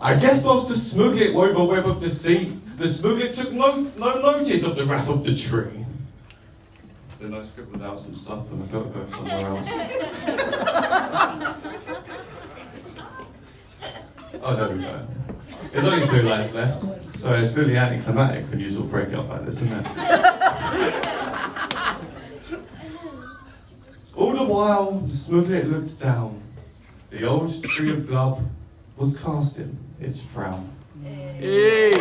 I guess whilst the smuglet wove a web of deceit, the smuglet took no notice of the wrath of the tree. Then I scribbled out some stuff and I've got to go somewhere else. Oh, there we go. There's only 2 lines left, so it's really anticlimactic when you sort of break it up like this, isn't it? All the while, Smuglet looked down. The old tree of glub was casting its frown. That's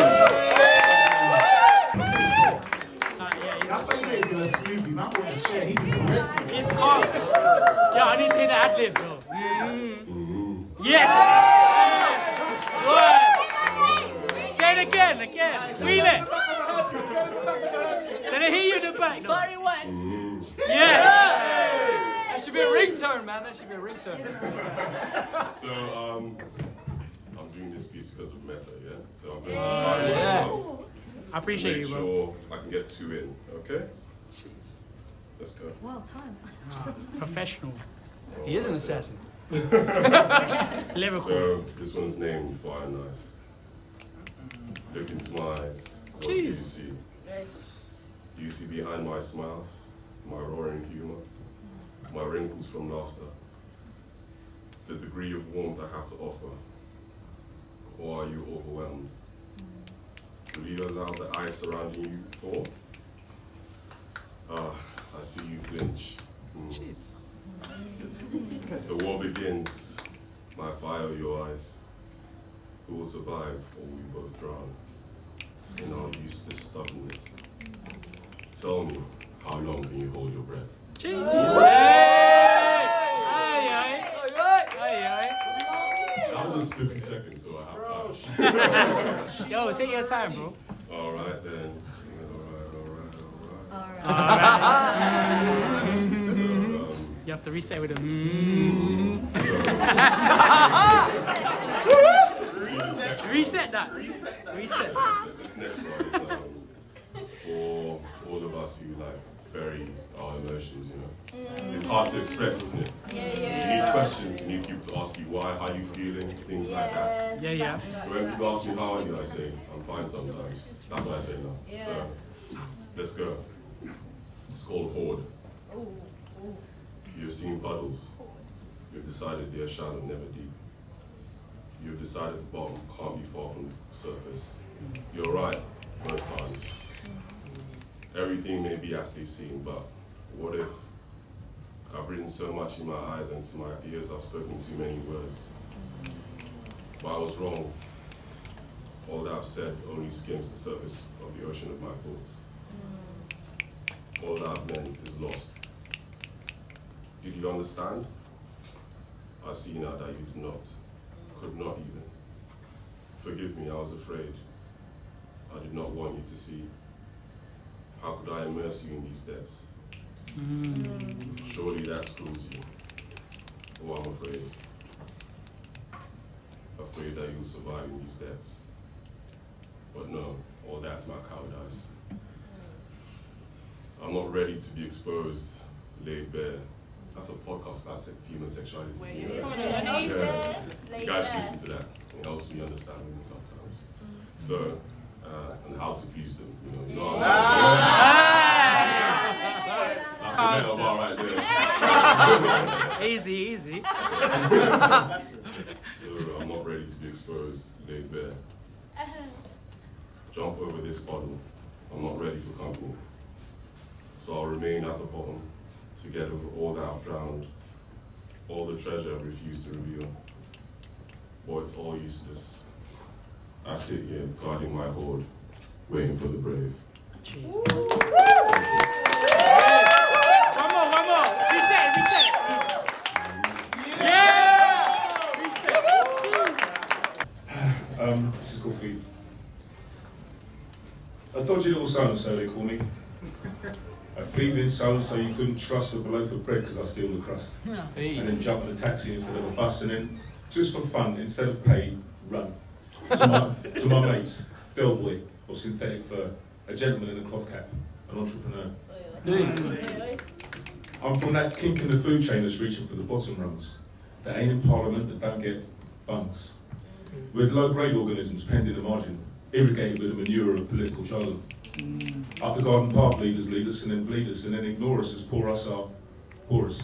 how you know he's gonna smooth you. Man, want to share. He was ready. He's calm. Yo, I need to hear the ad-lib, bro. Yes! Yes! Good. Say it again. Wheel it. Did I hear you in the back? No. Yes! That should be a ringtone, man. That should be a ringtone. So, I'm doing this piece because of meta, yeah? So I'm going to try myself. I appreciate you, bro. bro. Make sure I can get 2 in, okay? Jeez. Let's go. Wow, time. Professional. He is an assassin. Lyrical. So, this one's named Fire Nice. Look into my eyes. What do you see? Do you see behind my smile, my roaring humor, my wrinkles from laughter, the degree of warmth I have to offer? Or are you overwhelmed? Will you allow the ice surrounding you thaw? I see you flinch. Jeez. The war begins. My fire, your eyes. Who will survive, or we both drown in our useless stubbornness? Tell me, how long can you hold your breath? Jeez. That was just 50 seconds, so I have time. Yo, take your time, bro. All right then. You have to reset with a Reset that. Reset. This next one is for all of us who like bury our emotions, you know. It's hard to express, isn't it? You need questions, you need people to ask you why, how you feeling, things like that. Yeah. So when people ask me how are you, I say, I'm fine sometimes. That's what I say now. So let's go. It's called Horde. You've seen puddles. You've decided they're shallow, never deep. You've decided the bottom can't be far from the surface. You're right, most times. Everything may be as they seem, but what if I've written so much in my eyes and to my ears I've spoken too many words? But I was wrong. All that I've said only skims the surface of the ocean of my thoughts. All that I've meant is lost. Did you understand? I see now that you did not, could not even. Forgive me, I was afraid. I did not want you to see. How could I immerse you in these depths? Surely that's cruelty. Oh, I'm afraid. Afraid that you'll survive in these depths. But no, all that's my cowardice. I'm not ready to be exposed, laid bare. That's a podcast about human sexuality. You guys should listen to that. It helps me understand women sometimes. So, and how to please them, you know. That's a metal bar right there. Easy. So I'm not ready to be exposed, laid bare. Jump over this bottle. I'm not ready for company. So I'll remain at the bottom, together with all that I've drowned, all the treasure I've refused to reveal. Boy, it's all useless. I sit here guarding my hoard, waiting for the brave. Jeez. One more. Reset. Yeah! Reset. This is called Thief. A dodgy little so-and-so, they call me. A thieving so-and-so you couldn't trust with a loaf of bread because I steal the crust. Hey. And then jump in the taxi instead of a bus, and then, just for fun, instead of pay, run. To my mates, bellboy or synthetic fur, a gentleman in a cloth cap, an entrepreneur. I'm from that kink in the food chain that's reaching for the bottom rungs, that ain't in parliament, that don't get bunks. With low-grade organisms penned in the margin, irrigated with the manure of political jargon. Up the garden path lead us and then bleed us and then ignore us as poor us are porous.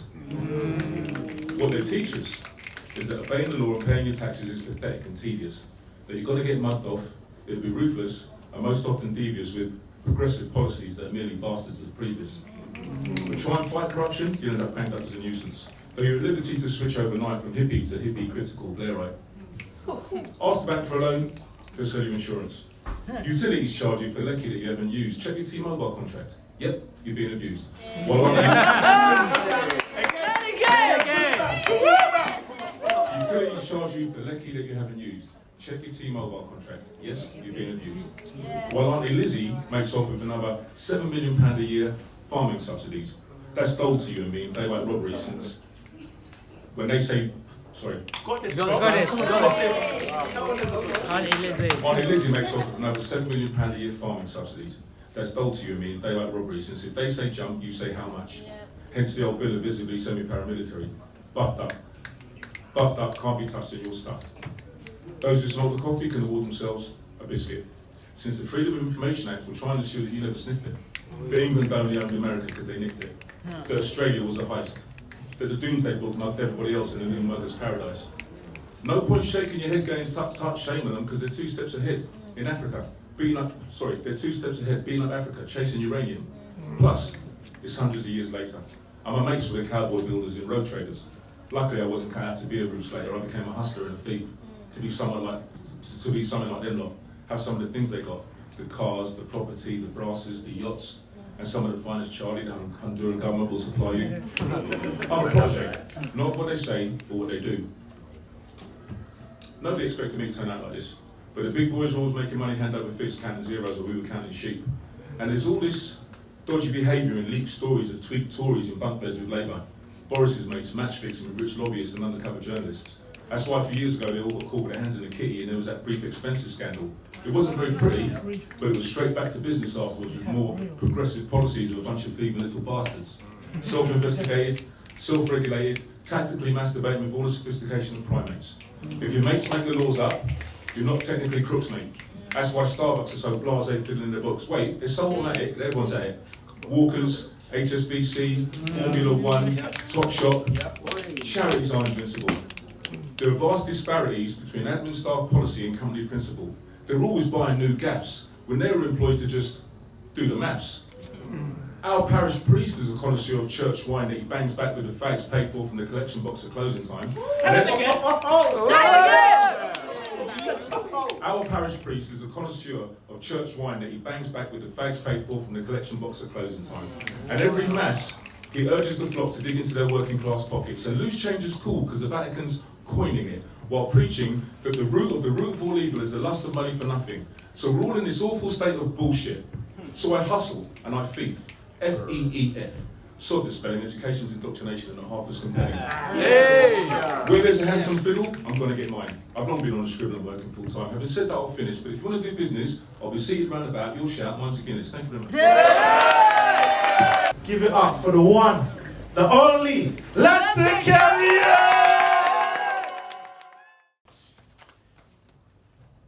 What they teach us is that obeying the law and paying your taxes is pathetic and tedious. that you've got to get mugged off, it'll be ruthless, and most often devious with progressive policies that are merely bastards of the previous. But try and fight corruption, you'll end up banked up as a nuisance. Though you're at liberty to switch overnight from hippie to hippie critical Blairite. Ask the bank for a loan, they'll sell you insurance. Utilities charge you for lecky that you haven't used. Check your T-Mobile contract. Yep, you're being abused. Utilities charge you for lecky that you haven't used. Check your T-Mobile contract. Yes, you're being abused. While Auntie Lizzie makes off with another £7 million a year farming subsidies. That's gold to you and me in daylight robbery since when they say, sorry. Got this. Auntie Lizzie makes off with another £7 million a year farming subsidies. That's gold to you and me in daylight robbery since if they say jump, you say how much. Hence the old bill of visibly semi-paramilitary. Buffed up, can't be touched in your stuff. Those who snort the coffee can award themselves a biscuit. Since the Freedom of Information Act will try and ensure that you never sniffed it. That England only owned America because they nicked it. That Australia was a heist. That the Doomsday Book mugged everybody else in a new mugger's paradise. No point shaking your head going tut, shame on them because they're 2 steps ahead in Africa. They're 2 steps ahead, beating up Africa, chasing uranium. Plus, it's hundreds of years later. I'm a mates with the cowboy builders and road traders. Luckily, I wasn't cut out to be a roof slayer. I became a hustler and a thief. To be something like them lot. Have some of the things they got. The cars, the property, the brasses, the yachts, and some of the finest Charlie the Honduran government will supply you. I'm a project, not what they say, but what they do. Nobody expected me to turn out like this, but the big boys are always making money hand over fist, counting zeros, while we were counting sheep. And there's all this dodgy behaviour and leaked stories of tweaked Tories in bunk beds with Labour, Boris's mates match fixing with rich lobbyists and undercover journalists. That's why a few years ago they all got caught with their hands in a kitty and there was that brief expenses scandal. It wasn't very pretty, but it was straight back to business afterwards with more progressive policies of a bunch of feeble little bastards. Self-investigated, self-regulated, tactically masturbating with all the sophistication of primates. If your mates make the laws up, you're not technically crooks, mate. That's why Starbucks are so blasé fiddling their books. Wait, they're so automatic, everyone's at it. Walkers, HSBC, Formula One, Topshop, charities are invincible. There are vast disparities between admin staff policy and company principle. They're always buying new gaffs when they were employed to just do the maths. Our parish priest is a connoisseur of church wine that he bangs back with the fags paid for from the collection box at closing time. Our parish priest is a connoisseur of church wine that he bangs back with the fags paid for from the collection box at closing time. And every mass, he urges the flock to dig into their working class pockets. And loose change is cool because the Vatican's coining it, while preaching that the root of all evil is the lust of money for nothing. So we're all in this awful state of bullshit. So I hustle and I thief. F-E-E-F. Sod the spelling, education's indoctrination and not half as compelling. Where there's a handsome fiddle, I'm going to get mine. I've long been on the scribbling and working full time. Having said that, I'll finish. But if you want to do business, I'll be seated round about. You'll shout, mine's a Guinness. Thank you very much. Give it up for the one, the only, Latin Carrier!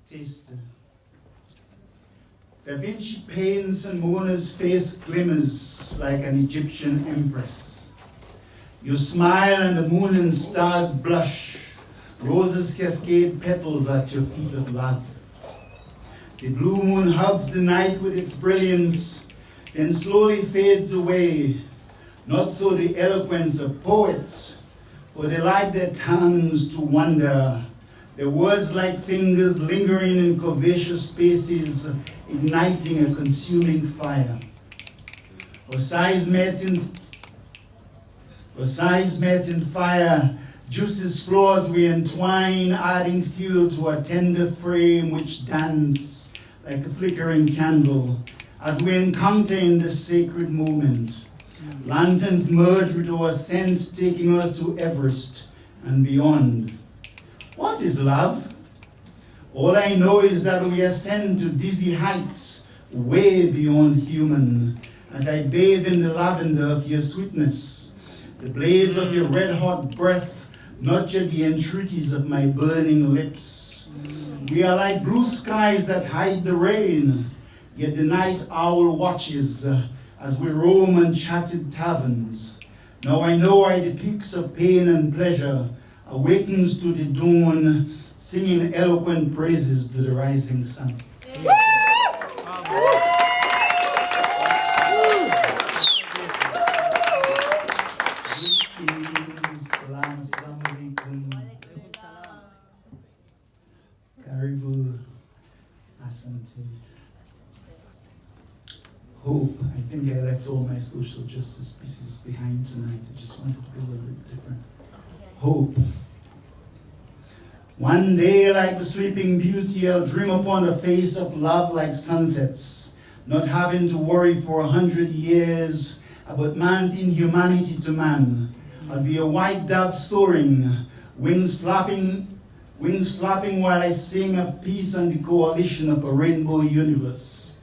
Taste. Da Vinci paints and Mona's face glimmers like an Egyptian empress. You smile and the moon and stars blush. Roses cascade petals at your feet of love. The blue moon hugs the night with its brilliance, then slowly fades away. Not so the eloquence of poets, for they like their tongues to wander. Their words like fingers lingering in curvaceous spaces, igniting a consuming fire. Or sighs met in fire, juices flow as we entwine, adding fuel to a tender frame which dance like a flickering candle as we encounter in this sacred moment. Lanterns merge with our sense, taking us to Everest and beyond. What is love? All I know is that we ascend to dizzy heights, way beyond human, as I bathe in the lavender of your sweetness, the blaze of your red-hot breath, nurture the entreaties of my burning lips. We are like blue skies that hide the rain, yet the night owl watches as we roam unchatted taverns. Now I know why the peaks of pain and pleasure awakens to the dawn singing eloquent praises to the rising sun. Hope. I think I left all my social justice pieces behind tonight. I just wanted to go a little different. Hope. One day, like the sleeping beauty, I'll dream upon the face of love like sunsets, not having to worry for 100 years about man's inhumanity to man. I'll be a white dove soaring, wings flapping while I sing of peace and the coalition of a rainbow universe.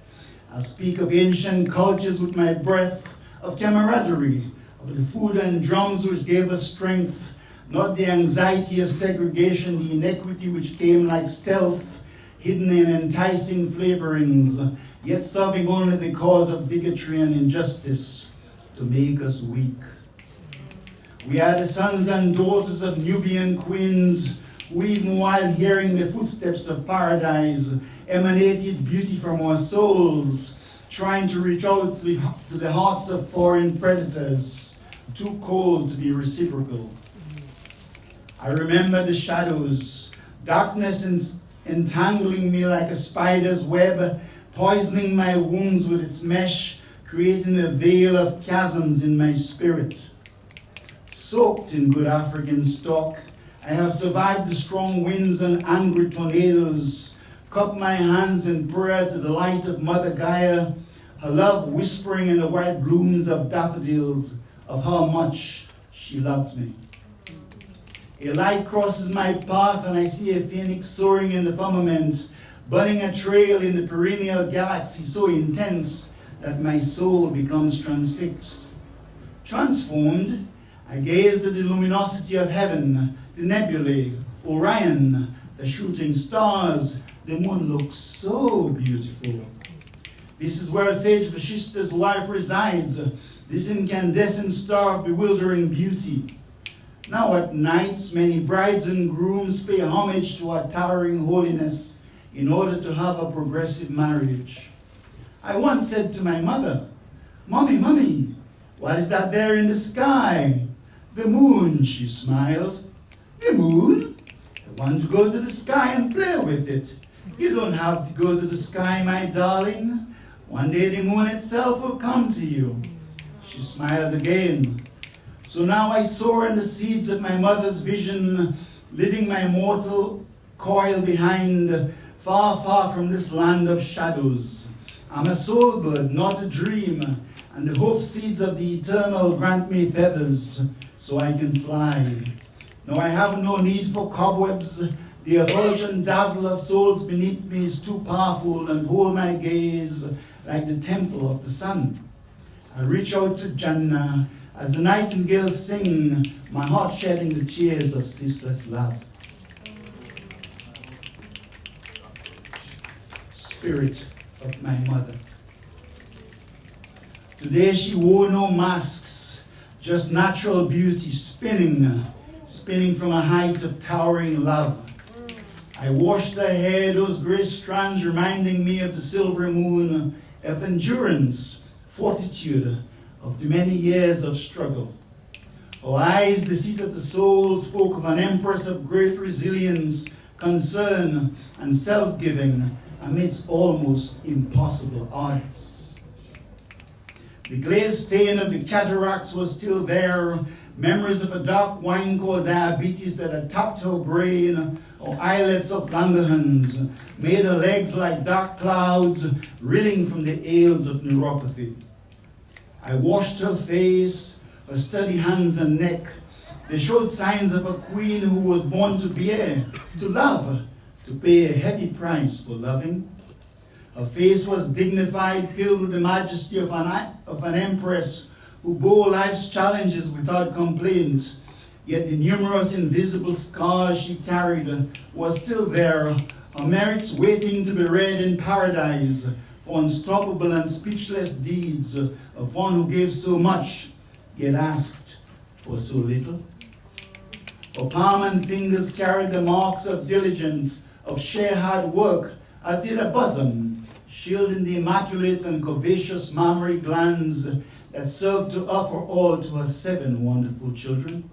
I'll speak of ancient cultures with my breath, of camaraderie, of the food and drums which gave us strength, not the anxiety of segregation, the inequity which came like stealth, hidden in enticing flavorings, yet serving only the cause of bigotry and injustice to make us weak. We are the sons and daughters of Nubian queens, who even while hearing the footsteps of paradise, emanated beauty from our souls, trying to reach out to the hearts of foreign predators, too cold to be reciprocal. I remember the shadows, darkness entangling me like a spider's web, poisoning my wounds with its mesh, creating a veil of chasms in my spirit. Soaked in good African stock, I have survived the strong winds and angry tornadoes, cupped my hands in prayer to the light of Mother Gaia, her love whispering in the white blooms of daffodils of how much she loved me. A light crosses my path and I see a phoenix soaring in the firmament, burning a trail in the perennial galaxy so intense that my soul becomes transfixed. Transformed, I gazed at the luminosity of heaven, the nebulae, Orion, the shooting stars. The moon looks so beautiful. This is where Sage Vashista's wife resides, this incandescent star of bewildering beauty. Now at nights, many brides and grooms pay homage to her towering holiness in order to have a progressive marriage. I once said to my mother, "Mommy, Mommy, what is that there in the sky?" "The moon," she smiled. "The moon? I want to go to the sky and play with it." "You don't have to go to the sky, my darling. One day the moon itself will come to you." She smiled again. So now I soar in the seeds of my mother's vision, living my mortal coil behind, far, far from this land of shadows. I'm a soul bird, not a dream, and the hope seeds of the eternal grant me feathers so I can fly. No, I have no need for cobwebs. The effulgent dazzle of souls beneath me is too powerful and hold my gaze like the temple of the sun. I reach out to Jannah as the nightingales sing, my heart shedding the tears of ceaseless love. Spirit of my mother. Today she wore no masks, just natural beauty spinning from a height of towering love. I washed her hair, those gray strands reminding me of the silver moon, of endurance, fortitude, of the many years of struggle. Her eyes, the seat of the soul, spoke of an empress of great resilience, concern, and self-giving amidst almost impossible odds. The glazed stain of the cataracts was still there, memories of a dark wine called diabetes that attacked her brain, or islets of Langerhans, made her legs like dark clouds, reeling from the ails of neuropathy. I washed her face, her sturdy hands and neck. They showed signs of a queen who was born to bear, to love, to pay a heavy price for loving. Her face was dignified, filled with the majesty of an empress who bore life's challenges without complaint. Yet the numerous invisible scars she carried were still there, her merits waiting to be read in paradise for unstoppable and speechless deeds of one who gave so much, yet asked for so little. Her palm and fingers carried the marks of diligence, of sheer hard work, as did her bosom, shielding the immaculate and curvaceous mammary glands that served to offer all to her 7 wonderful children.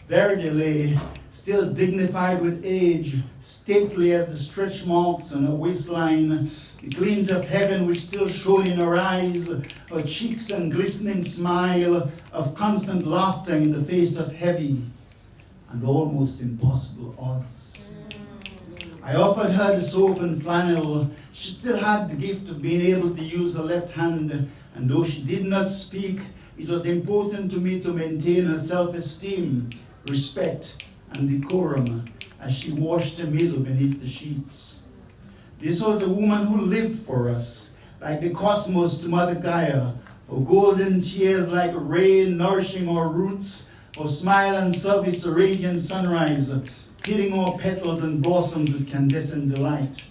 There they lay, still dignified with age, stately as the stretch marks on her waistline, the glint of heaven which still shone in her eyes, her cheeks and glistening smile of constant laughter in the face of heavy and almost impossible odds. I offered her the soap and flannel. She still had the gift of being able to use her left hand, and though she did not speak, it was important to me to maintain her self-esteem, respect, and decorum as she washed her middle beneath the sheets. This was a woman who lived for us, like the cosmos to Mother Gaia, her golden tears like rain nourishing our roots, her smile and service a radiant sunrise, feeding our petals and blossoms with candescent delight.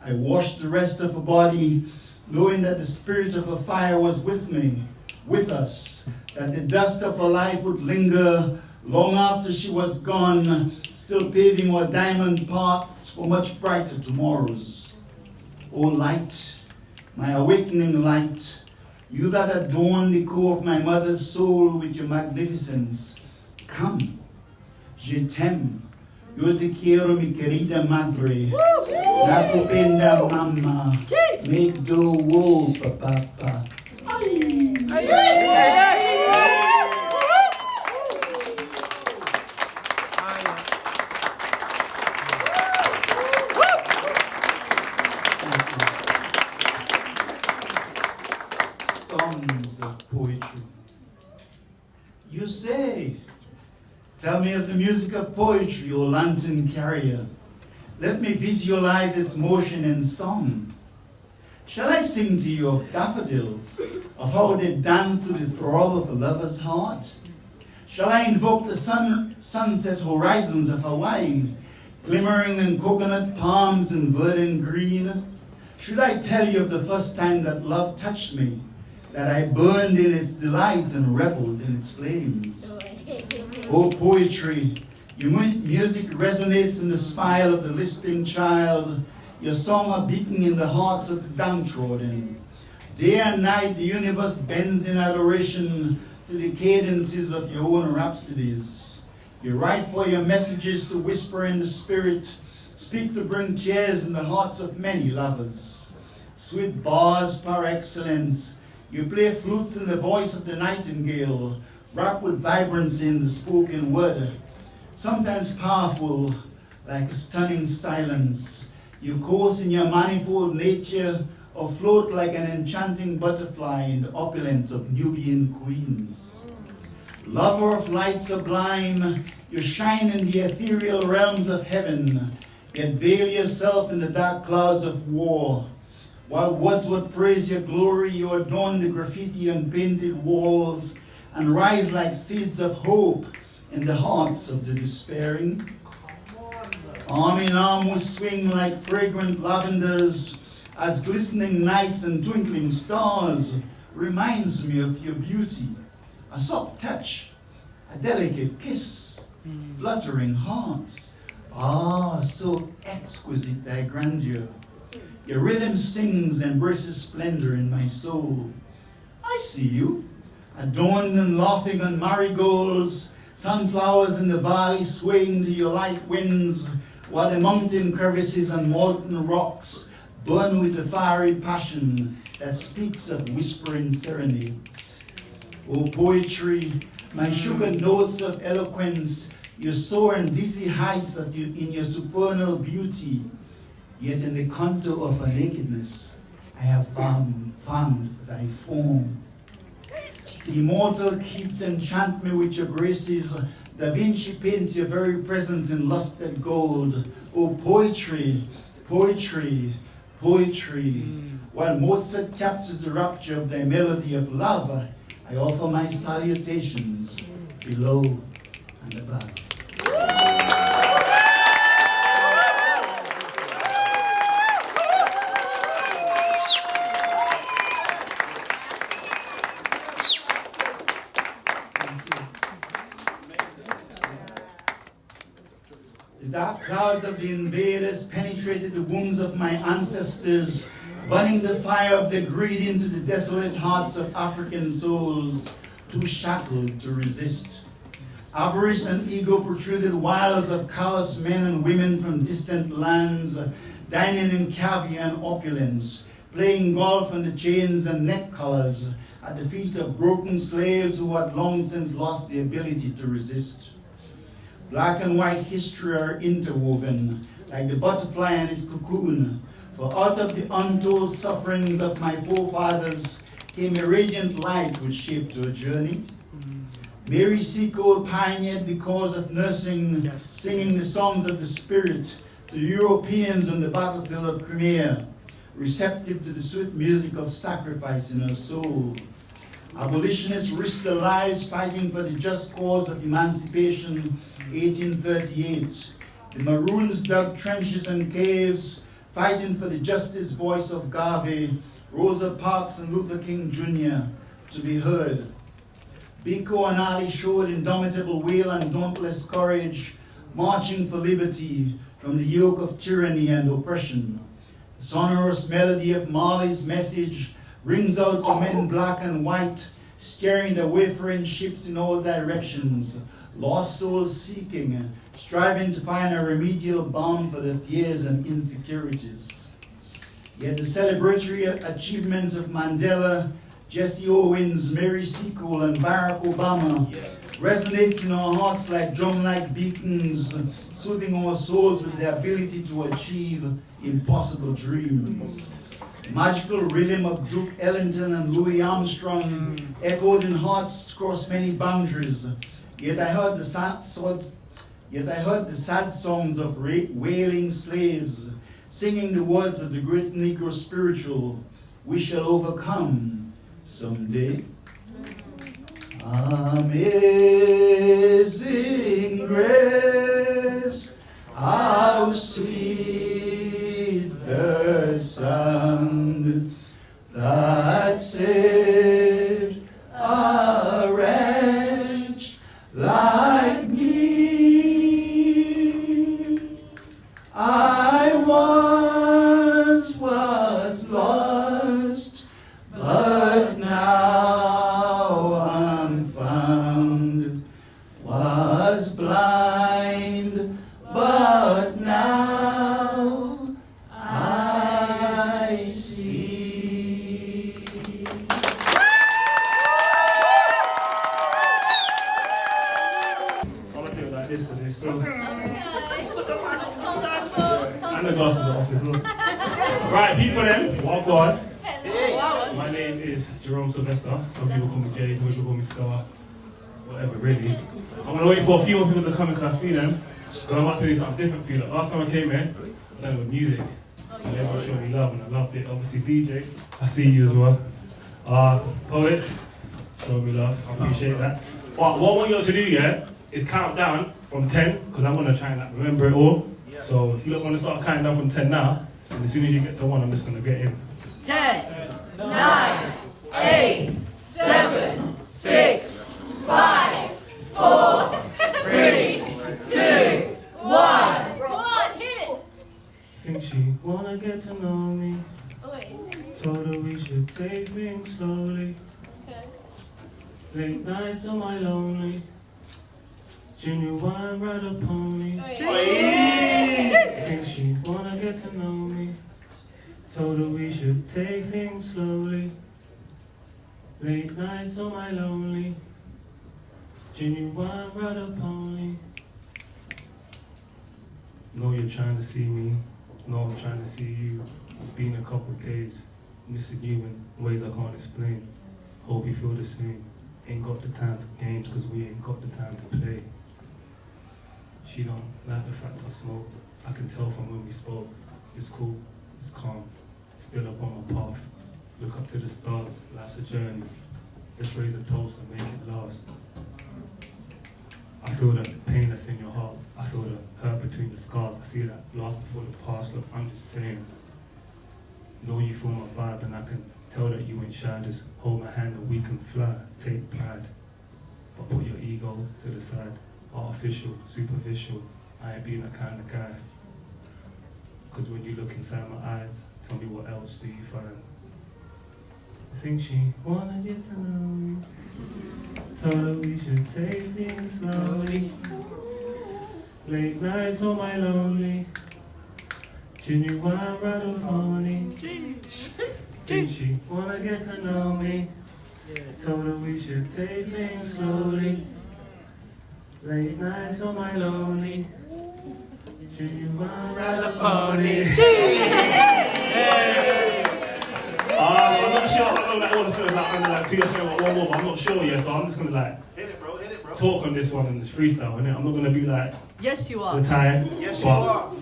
I washed the rest of her body, knowing that the spirit of her fire was with me, with us, that the dust of her life would linger long after she was gone, still paving our diamond paths for much brighter tomorrows. O light, my awakening light, you that adorn the core of my mother's soul with your magnificence, come, je t'aime, yo te quiero mi querida madre, nakupenda mama, make do wo papa. Songs of poetry. You say, tell me of the music of poetry, O lantern carrier. Let me visualize its motion and song. Shall I sing to you of daffodils, of how they dance to the throb of a lover's heart? Shall I invoke the sunset horizons of Hawaii, glimmering in coconut palms and verdant green? Should I tell you of the first time that love touched me, that I burned in its delight and reveled in its flames? Oh, poetry, your music resonates in the smile of the lisping child, your song are beating in the hearts of the downtrodden. Day and night the universe bends in adoration to the cadences of your own rhapsodies. You write for your messages to whisper in the spirit, speak to bring tears in the hearts of many lovers. Sweet bars par excellence, you play flutes in the voice of the nightingale, rap with vibrancy in the spoken word. Sometimes powerful, like a stunning silence, you course in your manifold nature, or float like an enchanting butterfly in the opulence of Nubian queens. Lover of light sublime, you shine in the ethereal realms of heaven, yet veil yourself in the dark clouds of war. While Wordsworth praise your glory, you adorn the graffiti on painted walls and rise like seeds of hope in the hearts of the despairing. Arm in arm we swing like fragrant lavenders, as glistening nights and twinkling stars reminds me of your beauty. A soft touch, a delicate kiss, fluttering hearts. Ah, so exquisite thy grandeur. Your rhythm sings, embraces splendor in my soul. I see you, adorned and laughing on marigolds, sunflowers in the valley swaying to your light winds, while the mountain crevices and molten rocks burn with a fiery passion that speaks of whispering serenades. O poetry, my sugared notes of eloquence, you soar in dizzy heights in your supernal beauty, yet in the contour of her nakedness, I have found thy form. The immortal Keats enchant me with your graces. Da Vinci paints your very presence in lusted gold. Oh, poetry, poetry, poetry. While Mozart captures the rapture of thy melody of love, I offer my salutations below and above. clouds of the invaders penetrated the wombs of my ancestors, burning the fire of their greed into the desolate hearts of African souls, too shackled to resist. Avarice and ego protruded wiles of callous men and women from distant lands, dining in caviar and opulence, playing golf on the chains and neck collars at the feet of broken slaves who had long since lost the ability to resist. Black and white history are interwoven, like the butterfly and its cocoon, for out of the untold sufferings of my forefathers came a radiant light which shaped our journey. Mary Seacole pioneered the cause of nursing, singing the songs of the spirit to Europeans on the battlefield of Crimea, receptive to the sweet music of sacrifice in her soul. Abolitionists risked their lives fighting for the just cause of emancipation, 1838. The Maroons dug trenches and caves, fighting for the justice voice of Garvey, Rosa Parks and Luther King Jr. to be heard. Biko and Ali showed indomitable will and dauntless courage, marching for liberty from the yoke of tyranny and oppression. The sonorous melody of Marley's message rings out to men black and white, steering the wayfaring ships in all directions, lost souls seeking, striving to find a remedial balm for their fears and insecurities. Yet the celebratory achievements of Mandela, Jesse Owens, Mary Seacole, and Barack Obama resonates in our hearts like drum-like beacons, soothing our souls with the ability to achieve impossible dreams. The magical rhythm of Duke Ellington and Louis Armstrong echoed in hearts across many boundaries. Yet I heard the sad songs of wailing slaves, singing the words of the great Negro spiritual, "We shall overcome someday." Amazing grace, how sweet the sound that saved a wretch like me. I once was lost, but now I'm found. Was blind, but now I see. I'm gonna do it like this today still. And the glasses are off as well. Right, people then, what God. My name is Jerome Sylvester. Some people call me Jay, some people call me Star. Whatever, really. I'm gonna wait for a few more people to come and can I see them. Because I'm about to do something different for you. Like, last time I came here, I done it with music. And everyone showed me love and I loved it. Obviously DJ, I see you as well. Poet, showed me love, I appreciate that. But what I want you all to do, is count down from 10, because I want to try and remember it all. So if you don't want to start counting down from 10 now, and as soon as you get to 1, I'm just going to get in. 10, 9, 8, 7, 6, 5, 4, 3, 2, 1. Go on, hit it. Think she wanna get to know me. Told her we should take things slowly. Late nights on my lonely. Junior wine ride a pony. Think she wanna get to know me. Told her we should take things slowly. Late nights on my lonely. Junior wine ride a pony. Know you're trying to see me. Know I'm trying to see you. Been a couple of days. Missing you in ways I can't explain. Hope you feel the same. Ain't got the time for games cause we ain't got the time to play. She don't like the fact I smoke. I can tell from when we spoke. It's cool, it's calm, still up on my path. Look up to the stars, life's a journey. Let's raise a toast and make it last. I feel the pain that's in your heart. I feel the hurt between the scars. I see that lost before the past. Look, I'm just saying. Know you feel my vibe and I can tell that you ain't shy. Just hold my hand and we can fly. Take pride. But put your ego to the side. Artificial, superficial. I ain't being that kind of guy. Because when you look inside my eyes, tell me what else do you find? I think she wanna get to know me. Told her we should take things slowly. Late nights on my lonely. Genuine right of harmony. Think she wanna get to know me. Told her we should take things slowly. Late nights on my lonely. Genuine right of harmony. I'm not sure. I don't know like all the feels like under like TSM or one more, but I'm not sure yet. So I'm just gonna like talk on this one and this freestyle, innit? I'm not gonna be like Yes, you are. the time. Yes, but you are.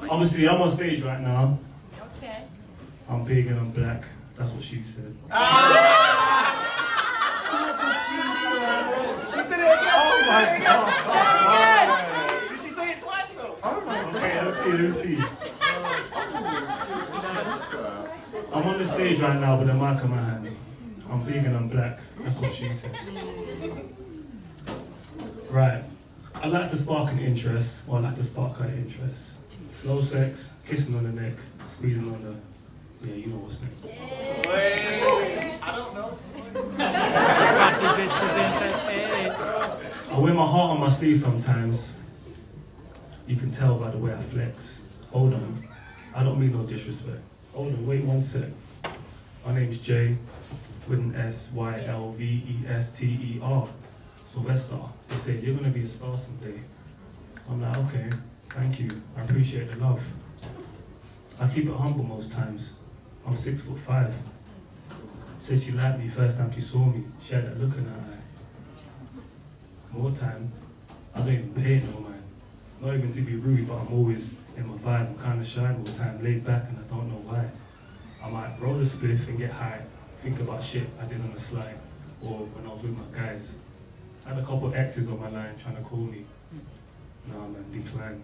Obviously, I'm on stage right now. Okay. I'm big and I'm black. That's what she said. She said it again. Oh my God. Did she say it twice though? Oh my God. Okay, let's see. I'm on the stage right now with a mic in my hand. I'm big and I'm black. That's what she said. Right. I like to spark an interest, or I like to spark her interest. Slow sex, kissing on the neck, squeezing on the... Yeah, you know what's next. I don't know. I wear my heart on my sleeve sometimes. You can tell by the way I flex. Hold on. I don't mean no disrespect. Hold on, wait one sec. My name's Jay, with an Sylvester. Sylvester. They say, you're gonna be a star someday. I'm like, okay, thank you. I appreciate the love. I keep it humble most times. I'm 6'5". Said she liked me first time she saw me. She had that look in her eye. More time, I don't even pay it no mind. Not even to be rude, but I'm always in my vibe. I'm kinda shy all the time, laid back, and I don't know why. I might roll a spliff and get high, think about shit I did on the slide, or when I was with my guys. I had a couple exes on my line trying to call me. Nah, man, decline.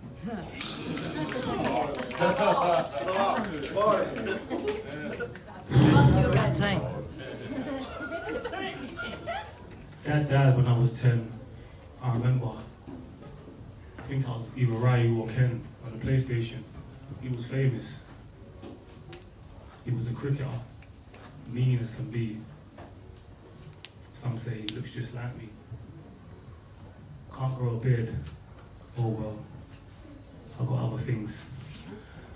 Dad died when I was 10. I remember. I think I was either Ryu or Ken on the PlayStation. He was famous. He was a cricketer, mean as can be. Some say he looks just like me. Can't grow a beard. Oh well, I've got other things.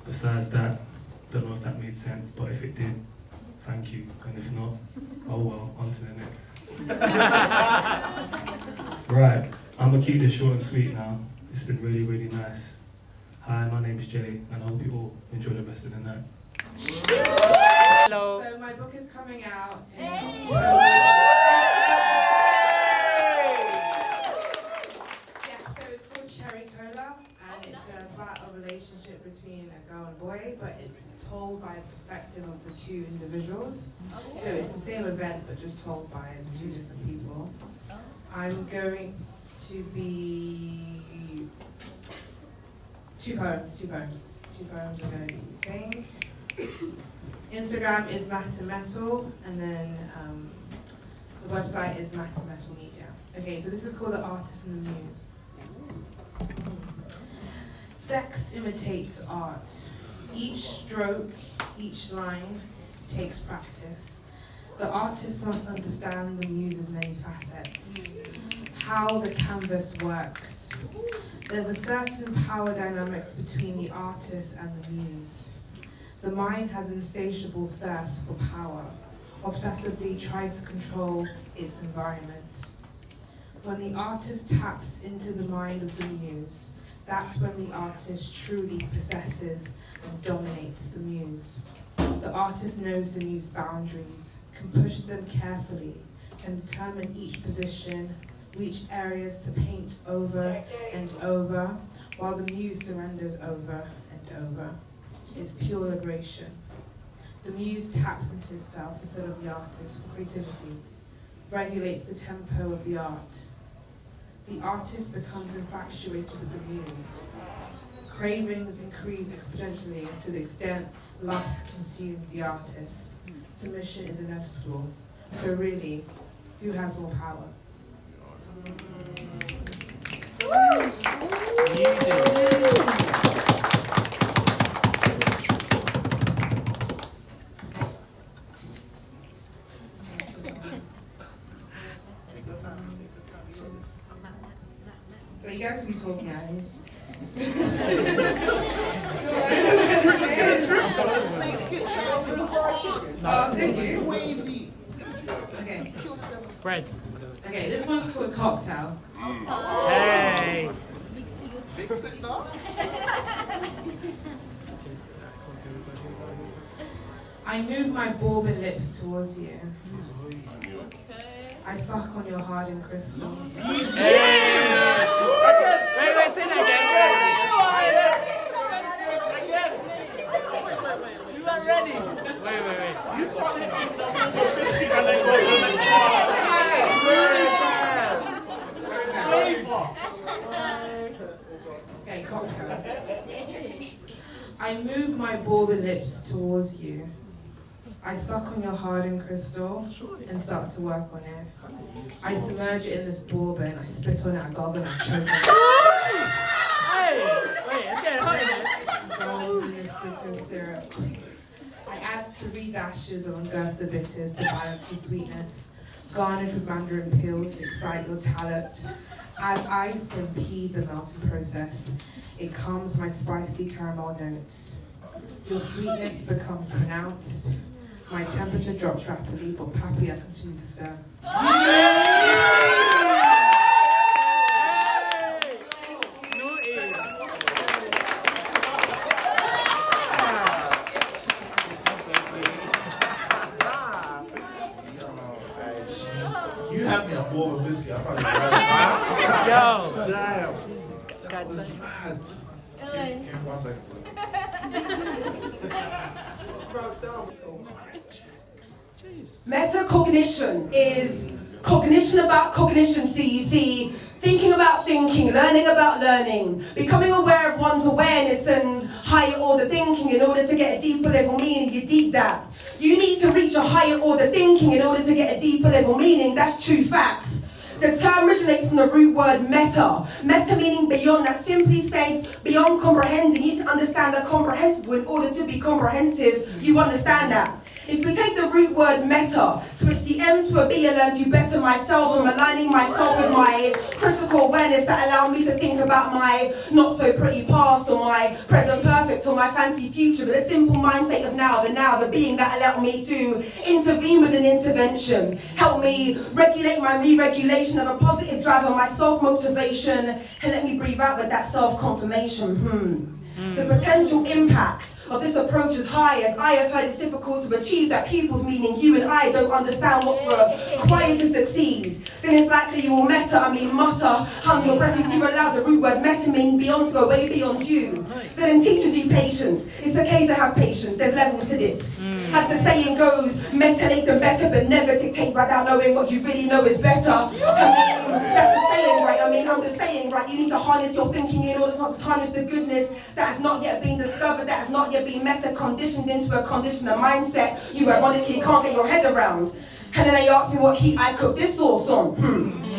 Besides that, don't know if that made sense, but if it did, thank you. And if not, oh well, on to the next. Right, I'm gonna keep this short and sweet now. It's been really, really nice. Hi, my name is Jay, and I hope you all enjoy the rest of the night. Hello. So my book is coming out in relationship between a girl and boy, but it's told by the perspective of the two individuals. So it's the same event, but just told by the two different people. I'm going to be two poems we're going to be saying. Instagram is mattemetal, and then the website is mattemetalmedia. Okay, so this is called The Artist and the Muse. Sex imitates art. Each stroke, each line takes practice. The artist must understand the muse's many facets, how the canvas works. There's a certain power dynamics between the artist and the muse. The mind has insatiable thirst for power, obsessively tries to control its environment. When the artist taps into the mind of the muse, that's when the artist truly possesses and dominates the muse. The artist knows the muse's boundaries, can push them carefully, can determine each position, which areas to paint over and over, while the muse surrenders over and over. It's pure liberation. The muse taps into itself instead of the artist for creativity, regulates the tempo of the art. The artist becomes infatuated with the muse. Cravings increase exponentially to the extent lust consumes the artist. Submission is inevitable. So really, who has more power? Music. you guys can be talking at me. Thank you. Okay. Spread. Okay, this one's called Cocktail. Hey. Fix it now. I move my bourbon lips towards you. I suck on your hardened crystal. Wait, say that again. You are ready. Wait. You call it Bourbon Biscuit and then go to Okay, cocktail. I move my bourbon lips towards you. I suck on your hardened crystal and start to work on it. I submerge it in this bourbon, I spit on it, I goggle, and I choke on it. Hey, wait, it's getting hot in here. Dissolves in this super syrup. I add 3 dashes of Augusta bitters to balance the sweetness. Garnish with mandarin peels to excite your palate. Add ice to impede the melting process. It calms my spicy caramel notes. Your sweetness becomes pronounced. My temperature drops rapidly, but Pappy, I continue to stir. You had me a Bourbon Biscuit. I thought you were Yo. That was mad. Give me 1 second. Metacognition is cognition about cognition. You see, thinking about thinking, learning about learning, becoming aware of one's awareness and higher order thinking in order to get a deeper level meaning. You deep that. You need to reach a higher order thinking in order to get a deeper level meaning. That's true facts. The term originates from the root word meta. Meta meaning beyond, that simply states beyond comprehending. You need to understand the comprehensible in order to be comprehensive. You understand that? If we take the root word meta, switch the M to a B and learn to better myself, I'm aligning myself with my critical awareness that allow me to think about my not so pretty past or my present perfect or my fancy future, but a simple mindset of now, the being that allowed me to intervene with an intervention, help me regulate my re-regulation of a positive drive on my self-motivation, and let me breathe out with that self-confirmation. The potential impact of this approach is high, as I have heard it's difficult to achieve that pupils, meaning you and I, don't understand what's required to succeed. Then it's likely you will mutter under your breath as you allow the root word meta mean beyond to go way beyond you. Then it teaches you patience. It's okay to have patience. There's levels to this. As the saying goes, metallate them better, but never dictate without knowing what you really know is better. I mean, that's the saying, right? I'm the saying, right? You need to harness your thinking in order not to harness the goodness that has not yet been discovered, that has not yet been meta-conditioned into a condition, a mindset you ironically can't get your head around. And then they asked me what heat I cooked this sauce on.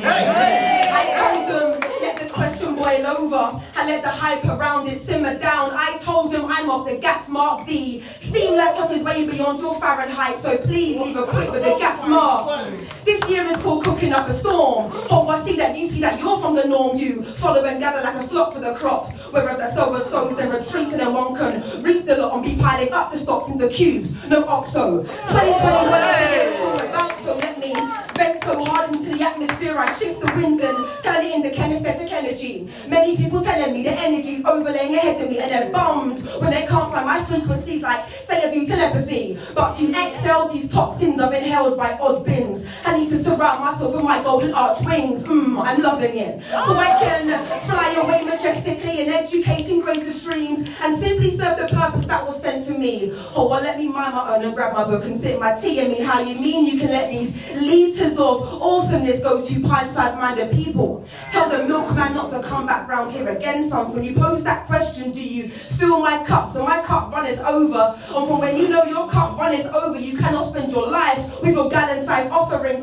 I told them, let the question boil over and let the hype around it simmer down. I told them I'm off the gas mark. The steam let off is way beyond your Fahrenheit, so please leave a quick with the gas mask. This year is called cooking up a storm. Oh, I see that you see that you're from the norm. You follow and gather like a flock for the crops. Whereas the sower sows, then retreats, and then one can reap the lot and be piling up the stocks into cubes. No oxo. 2021 is all about, so let me vent so hard into the atmosphere. I shift the wind and turn it into kinesthetic energy. Many people telling me the energy is overlaying ahead of me, and they're bummed when they can't find my frequencies, like say I do telepathy. But to exhale these toxins I've inhaled by odd bins, I need to surround myself with my golden arch wings. I'm loving it. So I can fly away majestically and educating greater streams and simply serve the purpose that was sent to me. Oh, well, let me mind my own and grab my book and sip my tea. I mean, how you mean you can let these liters of awesomeness go to pint-sized minded people? Tell the milkman not to come back round here again, son. When you pose that question, do you fill my cup? So my cup runneth over. And from when you know your cup runneth over, you cannot spend your life with your gallon-sized offering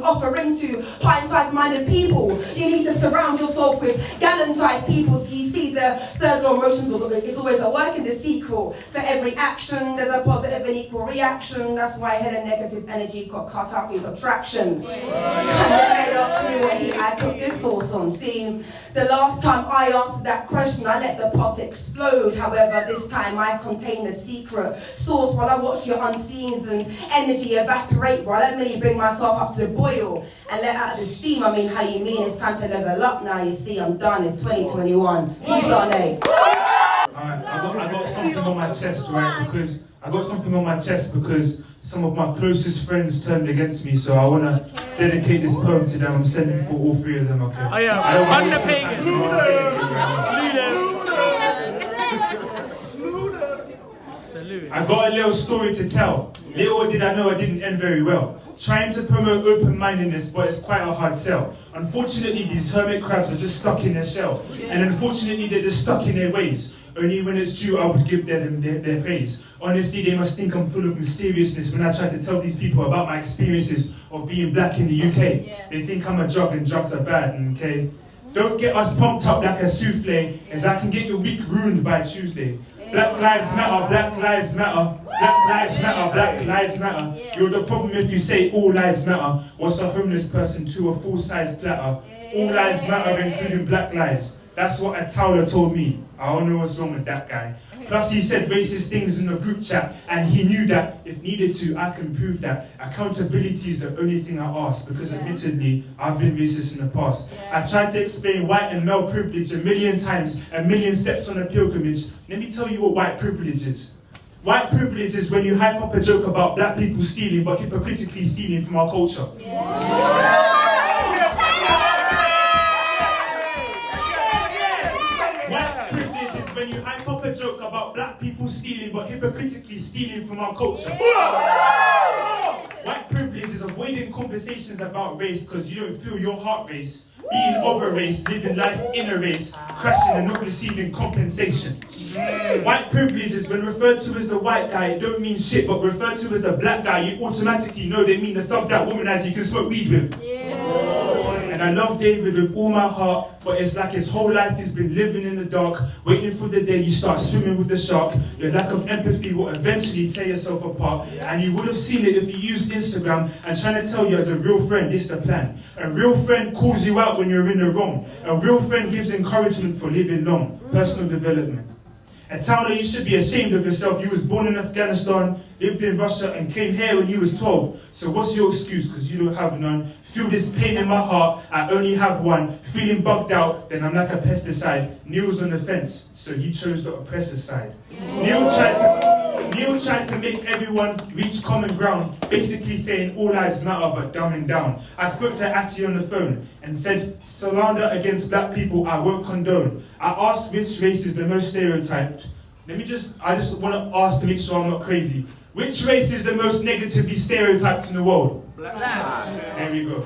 to pint-sized minded people. You need to surround yourself with gallon-sized people. So you see the third law of motion is always a work in the sequel. For every action, there's a positive an equal reaction. That's why head and negative energy got cut out with subtraction. And then they don't clue what heat I cooked this sauce on. See, the last time I answered that question, I let the pot explode. However, this time I contain a secret sauce while I watch your unseasoned energy evaporate. While I let me bring myself up to the boil and let out the steam. I mean, how you mean? It's time to level up now. You see, I'm done. It's 2021. tstarnay. I got something on my chest, right? Because I got something on my chest because some of my closest friends turned against me, so I want to dedicate this poem to them. I'm sending for all three of them, okay? Oh yeah, on the pagan. Salute. I got a little story to tell. Little did I know I didn't end very well. Trying to promote open-mindedness, but it's quite a hard sell. Unfortunately, these hermit crabs are just stuck in their shell. And unfortunately, they're just stuck in their ways. Only when it's due, I would give them their praise. Honestly, they must think I'm full of mysteriousness when I try to tell these people about my experiences of being black in the UK. They think I'm a drug and drugs are bad, okay? Don't get us pumped up like a souffle, as I can get your week ruined by Tuesday. Black lives matter, black lives matter, black lives matter, black lives matter. You're the problem if you say all lives matter. What's a homeless person to a full-size platter? All lives matter, including black lives. That's what a Towler told me. I don't know what's wrong with that guy. Plus he said racist things in the group chat, and he knew that if needed to, I can prove that. Accountability is the only thing I ask, because admittedly, I've been racist in the past. I tried to explain white and male privilege a million times, a million steps on a pilgrimage. Let me tell you what white privilege is. White privilege is when you hype up a joke about black people stealing, but hypocritically stealing from our culture. White privilege is when you hype up a joke about black people stealing, but hypocritically stealing from our culture. White privilege is avoiding conversations about race because you don't feel your heart race. Being of a race, living life in a race, crashing and not receiving compensation. White privilege is when referred to as the white guy, it don't mean shit, but referred to as the black guy, you automatically know they mean the thug that womanizer you can smoke weed with. And I love David with all my heart, but it's like his whole life he's been living in the dark, waiting for the day you start swimming with the shark. Your lack of empathy will eventually tear yourself apart, and you would have seen it if you used Instagram and trying to tell you as a real friend, this the plan. A real friend calls you out when you're in the wrong. A real friend gives encouragement for living long, personal development. And Towler, you should be ashamed of yourself. You was born in Afghanistan, lived in Russia, and came here when you was 12. So what's your excuse? Because you don't have none. Feel this pain in my heart, I only have one. Feeling bugged out, then I'm like a pesticide. Neil's on the fence, so he chose the oppressor's side. Neil tried to make everyone reach common ground, basically saying all lives matter but dumbing down. I spoke to Atty on the phone and said, slander against black people I won't condone. I asked which race is the most stereotyped. I just want to ask to make sure I'm not crazy. Which race is the most negatively stereotyped in the world? Black. There we go.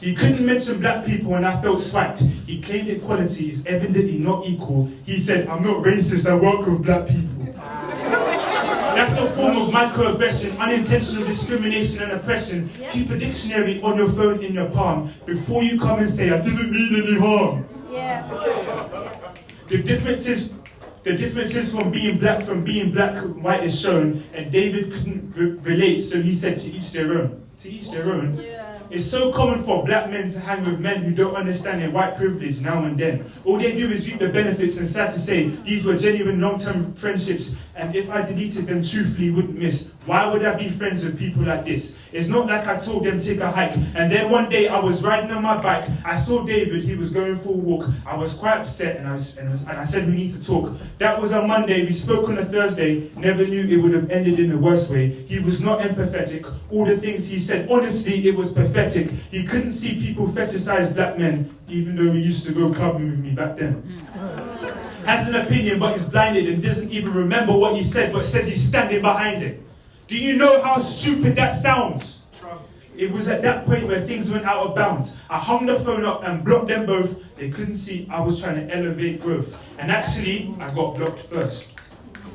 He couldn't mention black people and I felt swiped. He claimed equality is evidently not equal. He said, I'm not racist, I work with black people. That's a form of microaggression, unintentional discrimination and oppression. Keep a dictionary on your phone in your palm before you come and say, I didn't mean any harm. The differences from being black and white is shown, and David couldn't relate, so he said to each their own. To each their own. It's so common for black men to hang with men who don't understand their white privilege now and then. All they do is reap the benefits, and sad to say, these were genuine long-term friendships, and if I deleted them, truthfully wouldn't miss. Why would I be friends with people like this? It's not like I told them take a hike, and then one day I was riding on my bike, I saw David, he was going for a walk. I was quite upset, and I said we need to talk. That was on Monday, we spoke on a Thursday, never knew it would have ended in the worst way. He was not empathetic, all the things he said, honestly, it was pathetic. He couldn't see people fetishize black men, even though he used to go clubbing with me back then. Has an opinion, but he's blinded and doesn't even remember what he said, but says he's standing behind it. Do you know how stupid that sounds? It was at that point where things went out of bounds. I hung the phone up and blocked them both. They couldn't see I was trying to elevate growth. And actually, I got blocked first.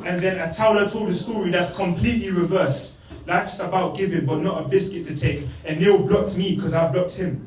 And then a Towler told a story that's completely reversed. Life's about giving, but not a biscuit to take. And Neil blocked me because I blocked him.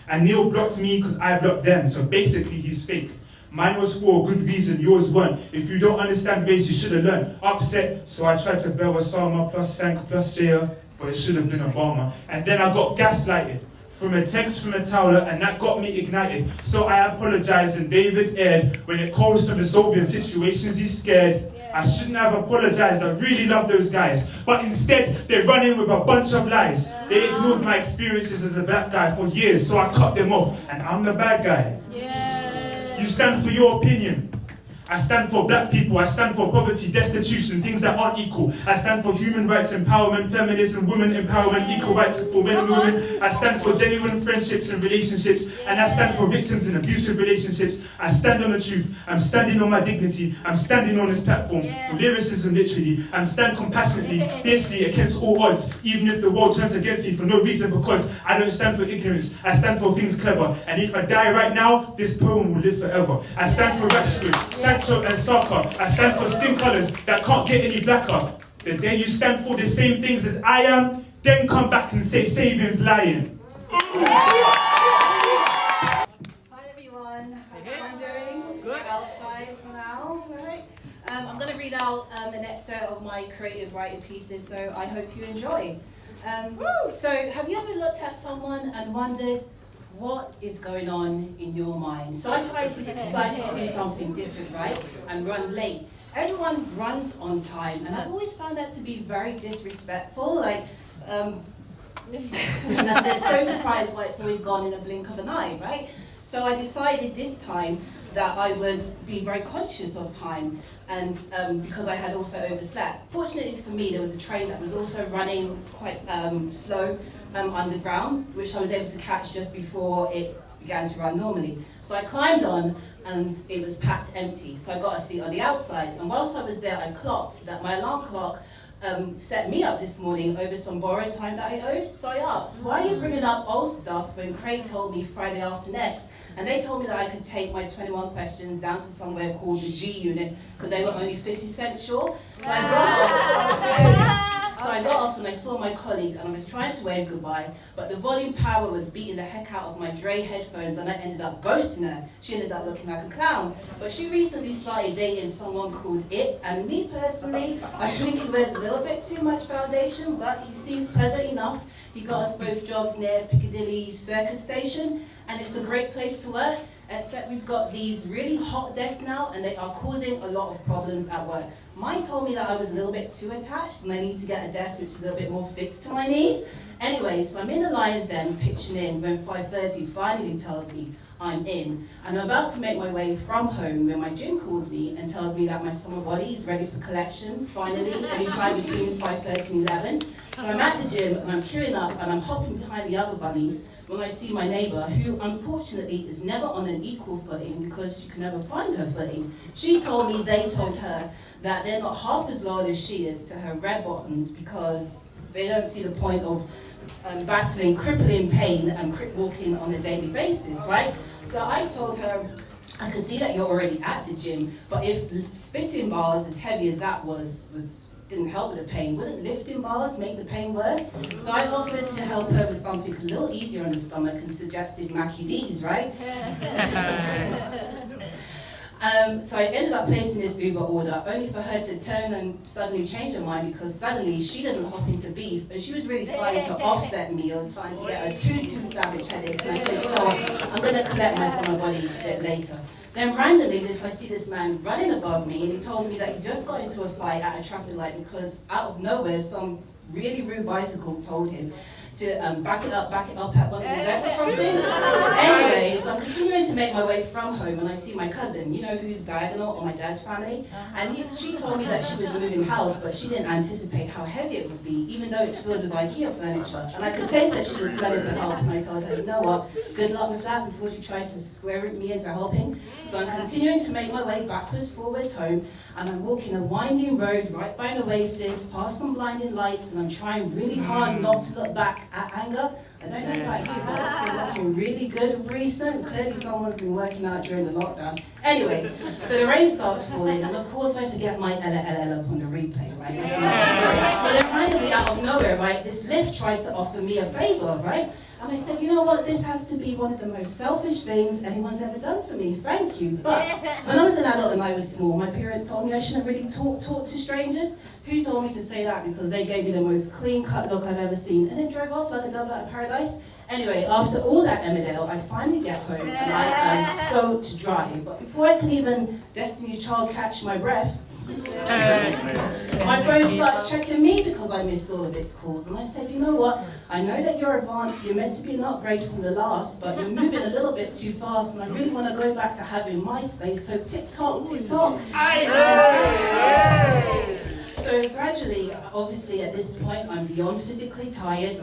And Neil blocked me because I blocked them. So basically, he's fake. Mine was for a good reason, yours weren't. If you don't understand bass, you should have learned. Upset, so I tried to bell Osama plus Sank plus Jaya, but it should have been Obama. And then I got gaslighted from a text from a Towler, and that got me ignited. So I apologize, and David aired when it calls to resolving situations he's scared. I shouldn't have apologized, I really love those guys. But instead, they run in with a bunch of lies. They ignored my experiences as a black guy for years, so I cut them off, and I'm the bad guy. You stand for your opinion. I stand for black people, I stand for poverty, destitution, things that aren't equal. I stand for human rights, empowerment, feminism, women empowerment, equal rights for men and women. I stand for genuine friendships and relationships, and I stand for victims in abusive relationships. I stand on the truth, I'm standing on my dignity, I'm standing on this platform for lyricism literally. I'm stand compassionately, fiercely against all odds, even if the world turns against me for no reason, because I don't stand for ignorance, I stand for things clever. And if I die right now, this poem will live forever. I stand for Rashford, and soccer. I stand for skin colours that can't get any blacker. The day you stand for the same things as I am, then come back and say Savion's lying. Hi everyone, how are you doing? Good. Outside for now, right? I'm going to read out an excerpt of my creative writing pieces, so I hope you enjoy. So, have you ever looked at someone and wondered, what is going on in your mind? So I decided to do something different, right? And run late. Everyone runs on time, and I've always found that to be very disrespectful. Like, and they're so surprised why it's always gone in a blink of an eye, right? So I decided this time that I would be very conscious of time, and because I had also overslept. Fortunately for me, there was a train that was also running quite slow underground, which I was able to catch just before it began to run normally. So I climbed on, and it was packed empty. So I got a seat on the outside, and whilst I was there, I clocked that my alarm clock set me up this morning over some borrowed time that I owed. So I asked, why are you bringing up old stuff when Cade told me Friday after next? And they told me that I could take my 21 questions down to somewhere called the G unit, because they were only 50% sure. So I got off and I saw my colleague, and I was trying to wave goodbye, but the volume power was beating the heck out of my Dre headphones, and I ended up ghosting her. She ended up looking like a clown. But she recently started dating someone called It, and me personally, I think he wears a little bit too much foundation, but he seems pleasant enough. He got us both jobs near Piccadilly Circus Station, and it's a great place to work, except we've got these really hot desks now, and they are causing a lot of problems at work. Mine told me that I was a little bit too attached, and I need to get a desk which is a little bit more fixed to my needs. Anyway, so I'm in the lion's den, pitching in, when 5:30 finally tells me I'm in. And I'm about to make my way from home when my gym calls me and tells me that my summer body is ready for collection, finally, anytime between 5:30 and 11. So I'm at the gym, and I'm queuing up, and I'm hopping behind the other bunnies when I see my neighbour, who unfortunately is never on an equal footing because she can never find her footing. She told me they told her that they're not half as loyal as she is to her red bottoms because they don't see the point of battling crippling pain and crip walking on a daily basis, right? So I told her, I can see that you're already at the gym, but if spitting bars as heavy as that didn't help with the pain, wouldn't lifting bars make the pain worse? So I offered to help her with something a little easier on the stomach and suggested Mackie D's, right? So I ended up placing this Uber order, only for her to turn and suddenly change her mind, because suddenly she doesn't hop into beef, and she was really starting to offset me. I was starting to get a too savage headache, and I said, you know what, I'm going to collect my summer body a bit later. Then randomly, I see this man running above me, and he told me that he just got into a fight at a traffic light because out of nowhere, some really rude bicycle told him to back it up at one of the zebra crossings. Anyway, so I'm continuing to make my way from home, and I see my cousin, you know who's diagonal on my dad's family, and she told me that she was moving house, but she didn't anticipate how heavy it would be, even though it's filled with IKEA furniture. And I could taste that she was smelling for help, and I told her, you know what, good luck with that, before she tried to square root me into helping. So I'm continuing to make my way backwards, forwards home, and I'm walking a winding road right by an oasis, past some blinding lights, and I'm trying really hard not to look back at anger. I don't know about you, but it's been looking really good of recent. Clearly someone's been working out during the lockdown. Anyway, so the rain starts falling, and of course I forget my LLL up on the replay, right? But then finally out of nowhere, right, this lift tries to offer me a favour, right? And I said, you know what, this has to be one of the most selfish things anyone's ever done for me, thank you. But when I was an adult and I was small, my parents told me I shouldn't really talk to strangers. Who told me to say that? Because they gave me the most clean-cut look I've ever seen, and then drove off like a dove out of paradise. Anyway, after all that Emmerdale, I finally get home, and I am soaked dry. But before I can even Destiny's Child catch my breath, my phone starts checking me because I missed all of its calls. And I said, you know what, I know that you're advanced, you're meant to be an upgrade from the last, but you're moving a little bit too fast, and I really want to go back to having my space, so tick-tock, tick-tock. So gradually, obviously at this point, I'm beyond physically tired.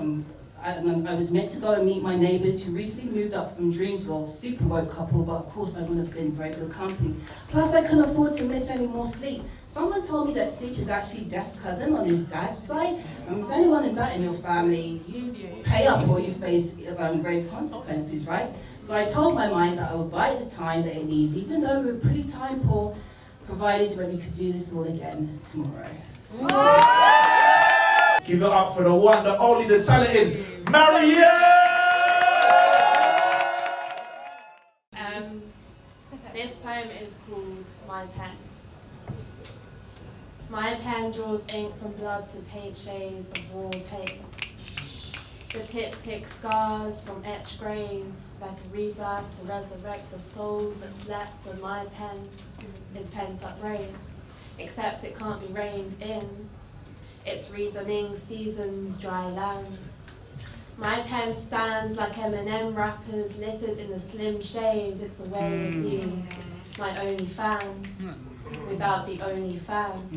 I was meant to go and meet my neighbours who recently moved up from Dreamsville, super woke couple, but of course I wouldn't have been very good company. Plus I couldn't afford to miss any more sleep. Someone told me that sleep is actually Death's cousin on his dad's side. And with anyone in that in your family, you pay up or you face grave consequences, right? So I told my mind that I would buy the time that it needs, even though we were pretty time poor, provided that we could do this all again tomorrow. Give it up for the one, the only, the talented Maryam! This poem is called My Pen. My pen draws ink from blood to paint shades of warm paper. The tip picks scars from etched graves, like a rebirth to resurrect the souls that slept. And my pen is pent up rain, except it can't be reined in. Its reasoning seasons dry lands. My pen stands like M&M wrappers littered in the slim shades. It's the way of being my only fan, without the only fans.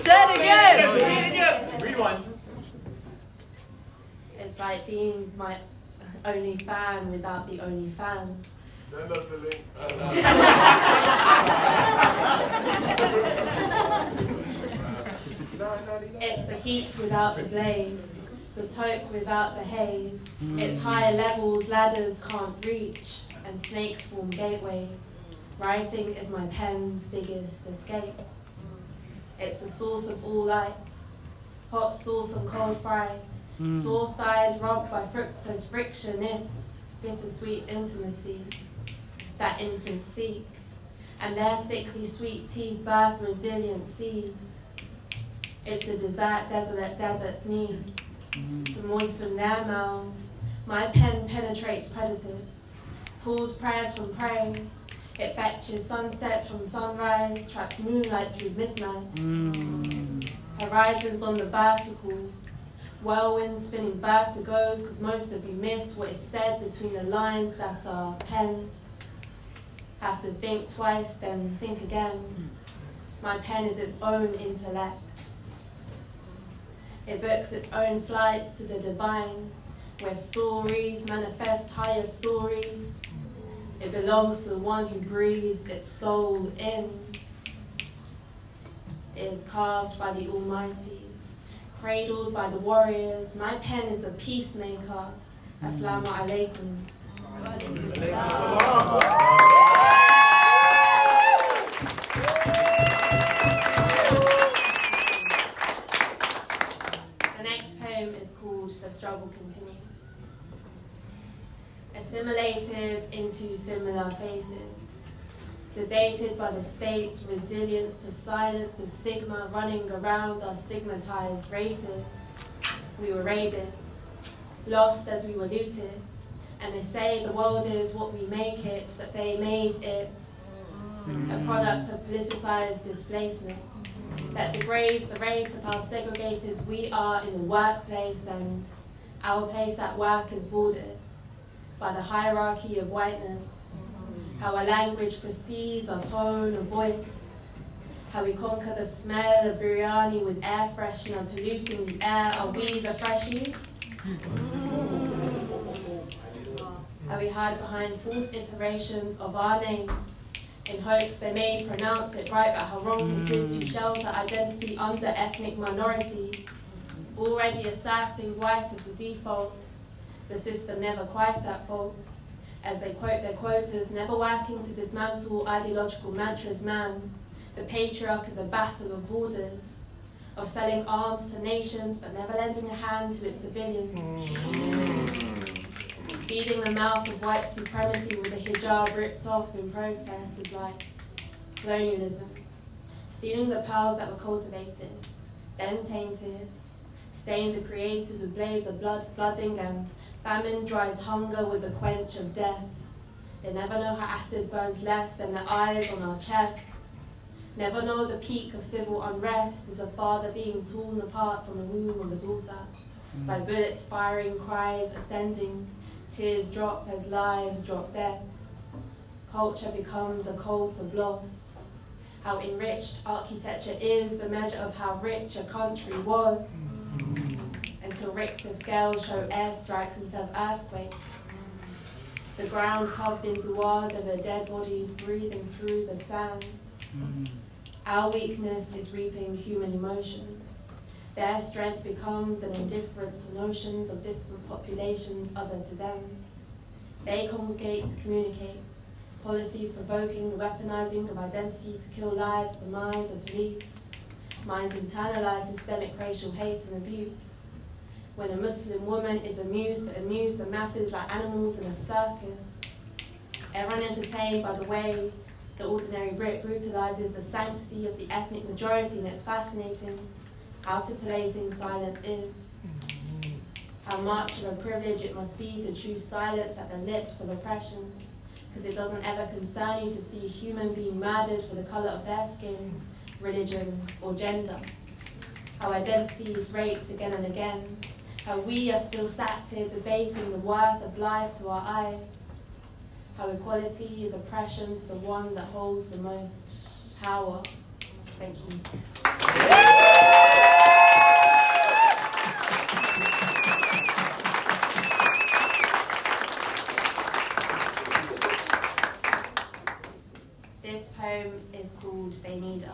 Say it again! Say it again! Read one. It's like being my only fan without the only fans. Send us the link. It's the heat without the blaze, the toque without the haze. It's higher levels ladders can't reach, and snakes form gateways. Writing is my pen's biggest escape. It's the source of all light, hot sauce on cold fries, sore thighs rubbed by fructose friction. It's bittersweet intimacy that infants seek, and their sickly sweet teeth birth resilient seeds. It's the desolate desert's need to moisten their mouths. My pen penetrates predators, pulls preyers from prey. It fetches sunsets from sunrise, traps moonlight through midnight. Horizons on the vertical, whirlwind spinning vertigos, because most of you miss what is said between the lines that are penned. Have to think twice, then think again. My pen is its own intellect. It books its own flights to the divine, where stories manifest higher stories. It belongs to the one who breathes its soul in. It is carved by the Almighty, cradled by the warriors. My pen is the peacemaker. Assalamu alaikum. The next poem is called The Struggle Continues. Assimilated into similar faces, sedated by the state's resilience to silence the stigma running around our stigmatized races. We were raided, lost as we were looted, and they say the world is what we make it, but they made it a product of politicized displacement that degrades the rate of how segregated we are in the workplace, and our place at work is bordered by the hierarchy of whiteness, how our language precedes our tone of voice, how we conquer the smell of biryani with air freshener polluting the air. Are we the freshies? How we hide behind false iterations of our names in hopes they may pronounce it right, but how wrong it is to shelter identity under ethnic minority, already asserting white as the default. The system never quite at fault, as they quote their quotas, never working to dismantle ideological mantras. Man, the patriarch is a battle of borders, of selling arms to nations but never lending a hand to its civilians. Feeding the mouth of white supremacy with a hijab ripped off in protest is like colonialism. Stealing the pearls that were cultivated, then tainted, stain the creators with blades of blood flooding, and famine dries hunger with the quench of death. They never know how acid burns less than the eyes on our chest. Never know the peak of civil unrest is a father being torn apart from the womb of a daughter, by bullets firing, cries ascending, tears drop as lives drop dead. Culture becomes a cult of loss. How enriched architecture is the measure of how rich a country was. Until Richter scales show airstrikes instead of earthquakes. The ground covered in duars of their dead bodies breathing through the sand. Our weakness is reaping human emotion. Their strength becomes an indifference to notions of different populations other to them. They congregate to communicate, policies provoking the weaponizing of identity to kill lives of the minds of police. Minds internalize systemic racial hate and abuse. When a Muslim woman is amused to amuse the masses like animals in a circus, everyone entertained by the way the ordinary Brit brutalizes the sanctity of the ethnic majority, and it's fascinating how titillating silence is. How much of a privilege it must be to choose silence at the lips of oppression, because it doesn't ever concern you to see a human being murdered for the color of their skin, religion, or gender. How identity is raped again and again. How we are still sat here debating the worth of life to our eyes. How equality is oppression to the one that holds the most power. Thank you. This poem is called They Need Us.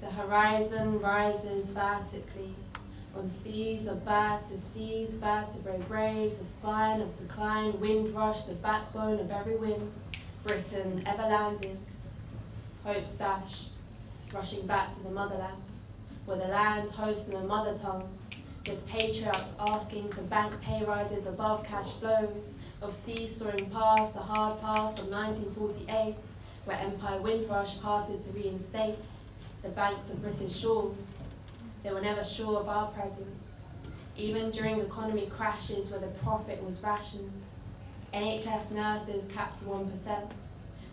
The horizon rises vertically on seas of bat to seas, vertebrae braves, the spine of decline, wind rush, the backbone of every wind, Britain ever landed, hope's dash, rushing back to the motherland, where the land hosts no mother tongues, just patriarchs asking to bank pay rises above cash flows, of seas soaring past the hard pass of 1948, where Empire Windrush parted to reinstate the banks of British shores. They were never sure of our presence, even during economy crashes where the profit was rationed. NHS nurses capped to 1%,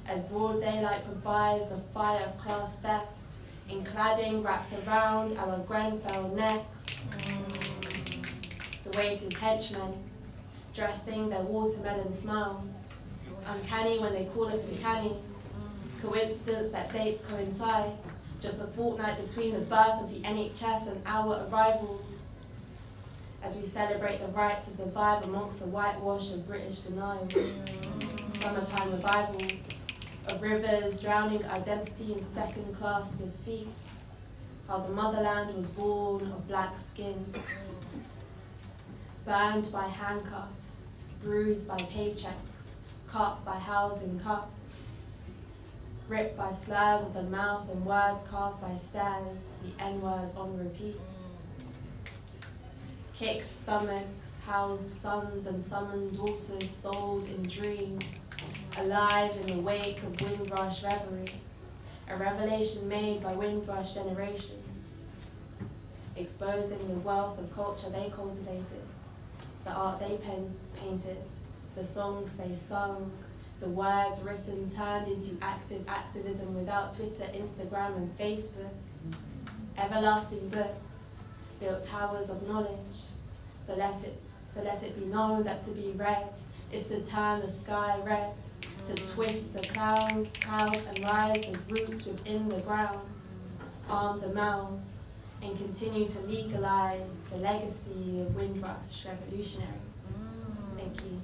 as broad daylight provides the fire of class theft, in cladding wrapped around our Grenfell necks. The weight is henchmen, dressing their watermelon smiles. Uncanny when they call us mechanics. Coincidence that dates coincide. Just a fortnight between the birth of the NHS and our arrival. As we celebrate the right to survive amongst the whitewash of British denial. Summertime revival of rivers drowning identity in second-class defeat. How the motherland was born of black skin. Burned by handcuffs, bruised by paychecks, cut by housing cuts. Ripped by slurs of the mouth and words carved by stairs, the N-words on repeat. Kicked stomachs, housed sons and summoned daughters sold in dreams, alive in the wake of Windrush reverie, a revelation made by Windrush generations, exposing the wealth of culture they cultivated, the art they painted, the songs they sung, the words written turned into active activism without Twitter, Instagram, and Facebook. Everlasting books built towers of knowledge. So let it be known that to be read is to turn the sky red, to twist the clouds and rise with roots within the ground, arm the mouths, and continue to legalize the legacy of Windrush revolutionaries. Thank you.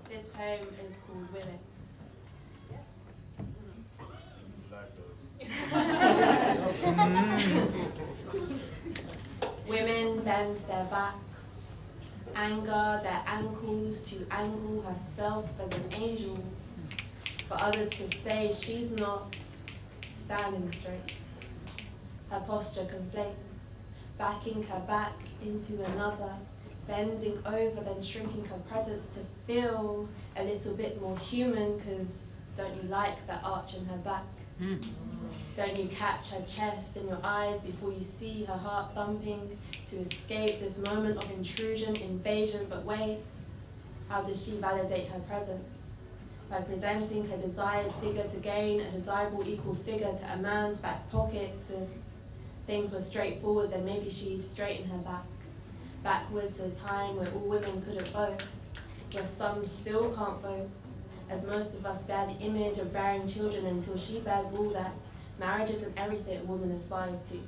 This poem is called Women. Women bend their backs, Anger their ankles to angle herself as an angel, for others to say she's not standing straight. Her posture conflates, backing her back into another, bending over then shrinking her presence to feel a little bit more human, cause don't you like that arch in her back? Don't you catch her chest in your eyes before you see her heart thumping to escape this moment of intrusion, invasion, but wait, how does she validate her presence? By presenting her desired figure to gain a desirable equal figure to a man's back pocket. If things were straightforward, then maybe she'd straighten her back. Backwards to a time where all women couldn't vote, where some still can't vote, as most of us bear the image of bearing children until she bears all that. Marriage isn't everything a woman aspires to.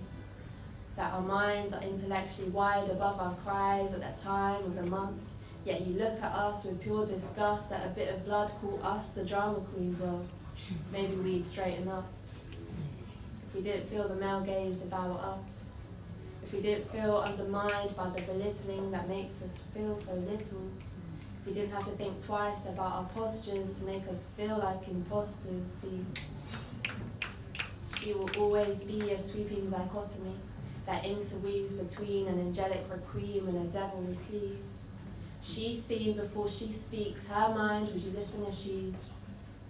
That our minds are intellectually wide above our cries at that time of the month, yet you look at us with pure disgust that a bit of blood call us the drama queens. Well, maybe we'd straighten up. If we didn't feel the male gaze devour us, if we didn't feel undermined by the belittling that makes us feel so little, if we didn't have to think twice about our postures to make us feel like imposters, see, she will always be a sweeping dichotomy that interweaves between an angelic requiem and a devilry sleeve. She's seen before she speaks her mind. Would you listen if she's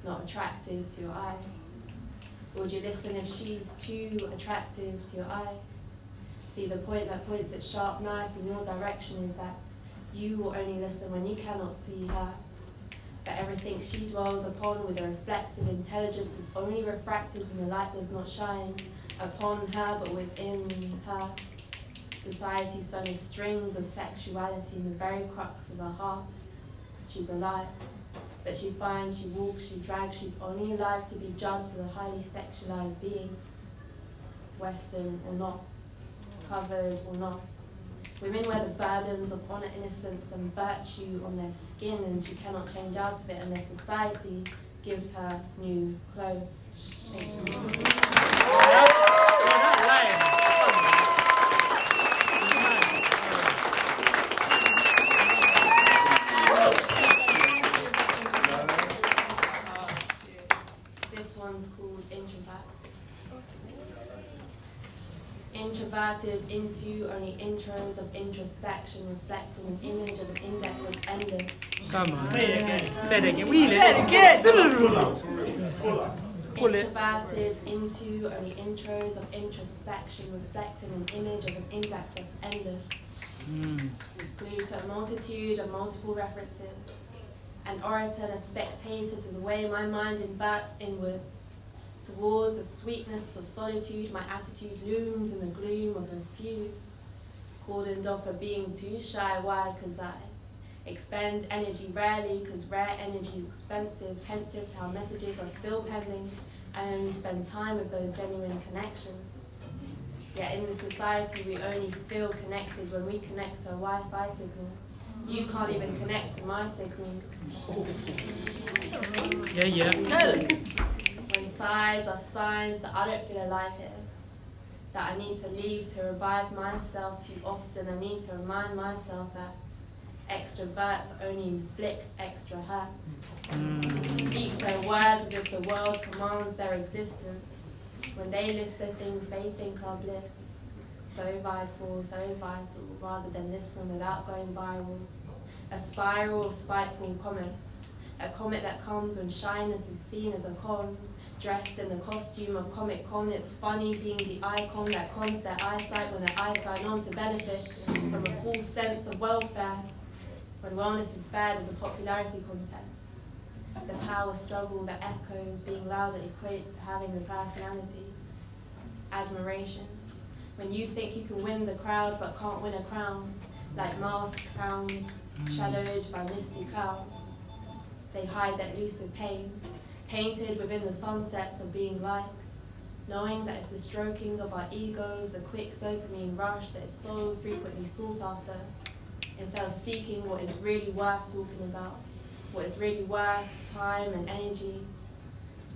not attractive to your eye? Or would you listen if she's too attractive to your eye? See, the point that points its sharp knife in your direction is that you will only listen when you cannot see her. That everything she dwells upon with a reflective intelligence is only refracted when the light does not shine upon her but within her. Society sewn with strings of sexuality in the very crux of her heart. She's alive, but she finds, she walks, she drags, she's only alive to be judged as a highly sexualized being. Western or not, covered or not. Women wear the burdens of honor, innocence, and virtue on their skin, and she cannot change out of it unless society gives her new clothes. Thank you. This one's called Introvert. Introverted into only intros of introspection, reflecting an image of an index as endless. Come on. Say it again. Say it again. Wheel it. Say it again. Pull it. Introverted into only intros of introspection, reflecting an image of an index as endless. Glued to a multitude of multiple references. An orator and a spectator to the way my mind inverts inwards. Towards the sweetness of solitude, my attitude looms in the gloom of a few. Cordoned off for being too shy, why? 'Cause I expend energy rarely, 'cause rare energy is expensive, pensive to how messages are still pending, and only spend time with those genuine connections. Yet in this society, we only feel connected when we connect to a Wi-Fi signal. You can't even connect to my signals. Yeah. When sighs are signs that I don't feel alive here, that I need to leave to revive myself too often. I need to remind myself that extroverts only inflict extra hurt. Speak their words as if the world commands their existence. When they list the things they think are bliss, so vital, rather than listen without going viral. A spiral of spiteful comments, a comet that comes when shyness is seen as a con. Dressed in the costume of Comic Con, it's funny being the icon that cons their eyesight when their eyes sign on to benefit from a full sense of welfare. When wellness is fared as a popularity contest, the power struggle that echoes being louder equates to having the personality. Admiration, when you think you can win the crowd but can't win a crown, like masked crowns shadowed by misty clouds. They hide that elusive pain, painted within the sunsets of being liked, knowing that it's the stroking of our egos, the quick dopamine rush that is so frequently sought after, instead of seeking what is really worth talking about, what is really worth time and energy,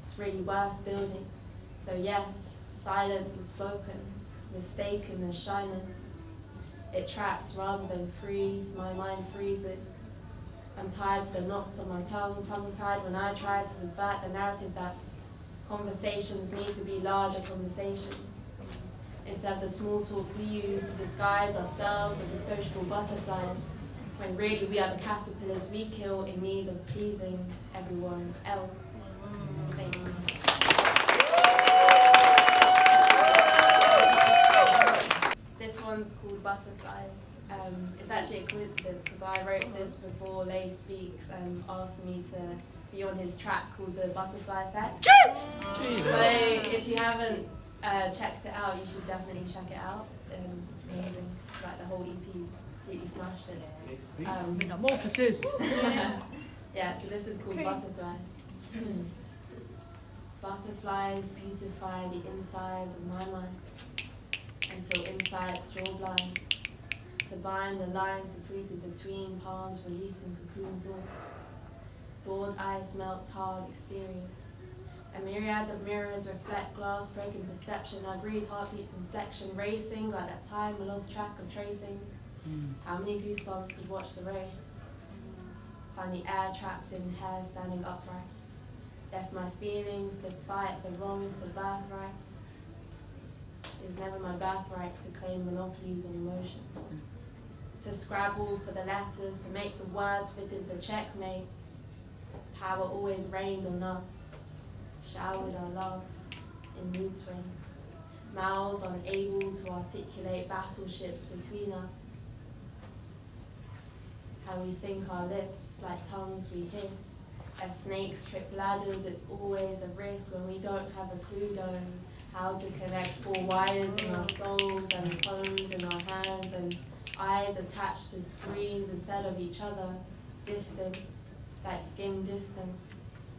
it's really worth building. So yes, silence is spoken, mistaken as shyness. It traps rather than frees, my mind freezes. I'm tired of the knots on my tongue-tied when I try to subvert the narrative that conversations need to be larger conversations. Instead of the small talk we use to disguise ourselves as the sociable butterflies, when really we are the caterpillars we kill in need of pleasing everyone else. Thank you. This one's called Butterflies. It's actually a coincidence because I wrote this before Lay Speaks asked me to be on his track called The Butterfly Effect. So if you haven't checked it out, you should definitely check it out. It's amazing. Like the whole EP's completely smashed it. Metamorphosis. Yeah, so this is called Butterflies. Butterflies beautify the insides of my mind until insides draw blinds. To bind the lines secreted between palms, releasing cocoon thoughts. Thawed ice melts hard exteriors. A myriad of mirrors reflect glass, breaking perception. I breathe heartbeats, inflection, racing like that time I lost track of tracing. How many goosebumps could watch the race? Find the air trapped in hair standing upright. Left my feelings to fight the wrongs, the birthright. It's never my birthright to claim monopolies on emotion. To scrabble for the letters, to make the words fit into checkmates. Power always rained on us, showered our love in mood swings. Mouths unable to articulate battleships between us. How we sink our lips like tongues we hiss. As snakes trip ladders, it's always a risk when we don't have a clue, don't. How to connect four wires in our souls and phones in our hands and eyes attached to screens instead of each other, distant, like skin distant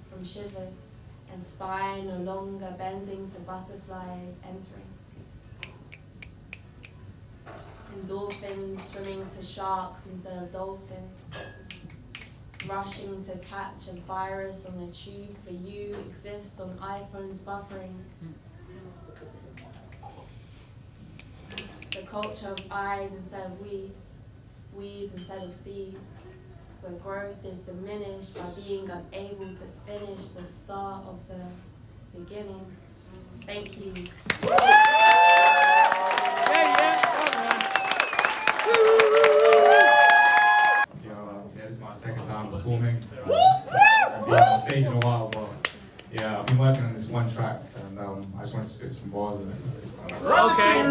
from shivers, and spine no longer bending to butterflies entering. Endorphins swimming to sharks instead of dolphins, rushing to catch a virus on a tube for you, exist on iPhones buffering. The culture of eyes instead of weeds, weeds instead of seeds, where growth is diminished by being unable to finish the start of the beginning. Thank you. This is my second time performing. I've been on stage in a while, but yeah, I've been working on this one track, and I just want to spit some bars in it. Okay,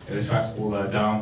the track's all down.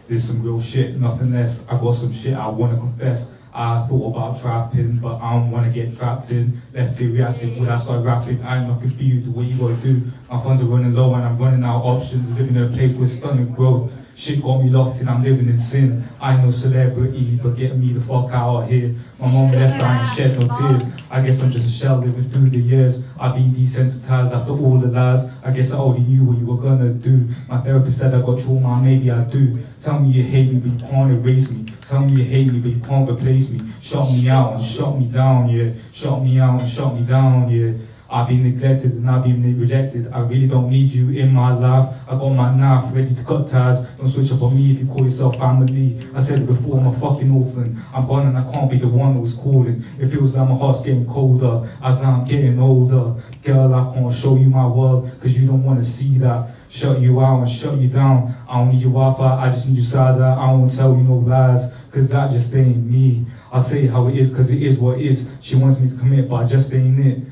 This is some real shit, nothing less. I got some shit I wanna confess. I thought about trapping, but I don't wanna get trapped in. Left it reactive when I start rapping. I'm not confused what you gotta do. My funds are running low and I'm running out of options. Living in a place with stunning growth. Shit got me locked in, I'm living in sin. I ain't no celebrity, but get me the fuck out of here. My mom left, I ain't shed no tears. I guess I'm just a shell living through the years. I've been desensitized after all the lies. I guess I already knew what you were gonna do. My therapist said I got trauma, maybe I do. Tell me you hate me, but you can't erase me. Tell me you hate me, but you can't replace me. Shut me out and shut me down, yeah. Shut me out and shut me down, yeah. I've been neglected and I've been rejected. I really don't need you in my life. I got my knife ready to cut ties. Don't switch up on me if you call yourself family. I said it before, I'm a fucking orphan. I'm gone and I can't be the one that was calling. It feels like my heart's getting colder as I'm getting older. Girl, I can't show you my world cause you don't want to see that. Shut you out and shut you down. I don't need your Wi-Fi, I just need your side. I won't tell you no lies cause that just ain't me. I'll say it how it is cause it is what it is. She wants me to commit but I just ain't it.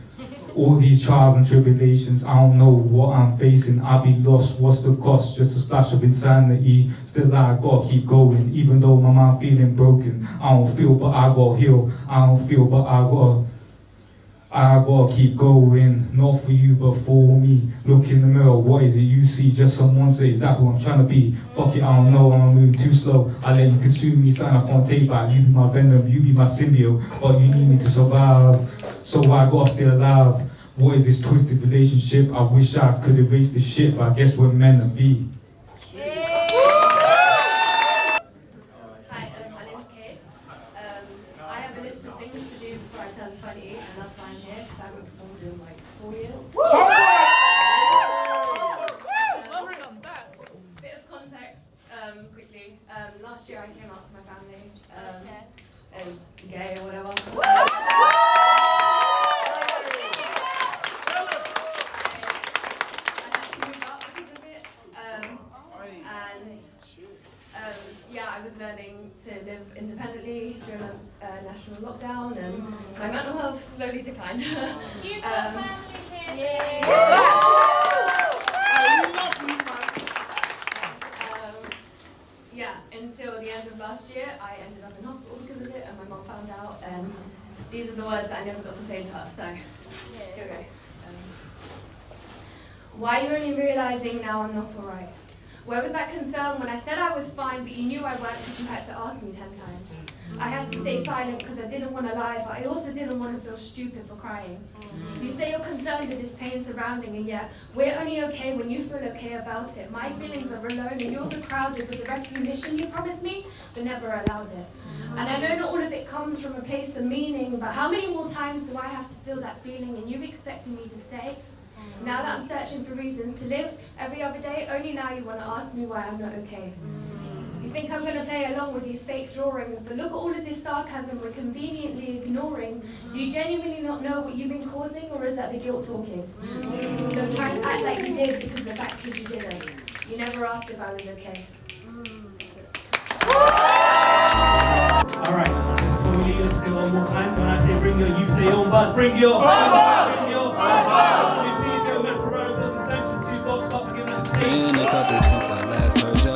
All these trials and tribulations, I don't know what I'm facing. I'll be lost, what's the cost? Just a splash of insanity. Still I gotta keep going, even though my mind feeling broken. I don't feel but I gotta heal. I don't feel but I gotta keep going. Not for you but for me. Look in the mirror, what is it you see? Just someone say, is that who I'm trying to be? Fuck it, I don't know, I'm moving too slow. I let you consume me, something I can't take back. You be my venom, you be my symbiote, but you need me to survive. So I gotta stay alive. What is this twisted relationship? I wish I could erase this shit, but I guess we're meant to be. Hi, my name's Cade. I have a list of things to do before I turn 20, and that's why I'm here, because I haven't performed in like 4 years. I came out to my family as gay or whatever. I was learning to live independently during a national lockdown, and my mental health slowly declined. You've got family here. Yay! Until the end of last year, I ended up in hospital because of it, and my mum found out, and these are the words that I never got to say to her, so here we go. Why are you only realising now I'm not alright? Where was that concern when I said I was fine, but you knew I weren't because you had to ask me 10 times? I had to stay silent because I didn't want to lie, but I also didn't want to feel stupid for crying. You say you're concerned with this pain surrounding, and yet we're only okay when you feel okay about it. My feelings are alone and yours are crowded with the recognition you promised me, but never allowed it. And I know not all of it comes from a place of meaning, but how many more times do I have to feel that feeling and you've expected me to say? Now that I'm searching for reasons to live every other day, only now you want to ask me why I'm not okay. You think I'm going to play along with these fake drawings, but look at all of this sarcasm we're conveniently ignoring. Do you genuinely not know what you've been causing, or is that the guilt talking? Don't try and act like you did, because the fact is you didn't. You never asked if I was okay. Alright, just before we leave, let's do it one more time. When I say bring your, you say your own buzz. Bring your buzz! Bring your buzz! It's been a couple since I last heard ya.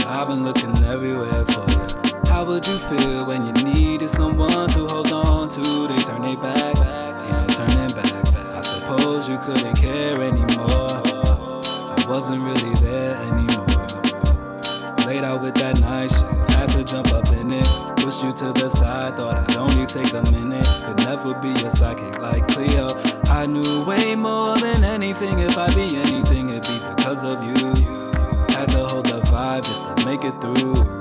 I've been looking everywhere for ya. How would you feel when you needed someone to hold on to? They turn their back, ain't no turning back. I suppose you couldn't care anymore. I wasn't really there anymore. Laid out with that night shift, had to jump up in it. Pushed you to the side, thought I'd only take a minute. Could never be a psychic like Cleo. I knew way more than anything. If I be anything, it'd be because of you. Had to hold the vibe just to make it through.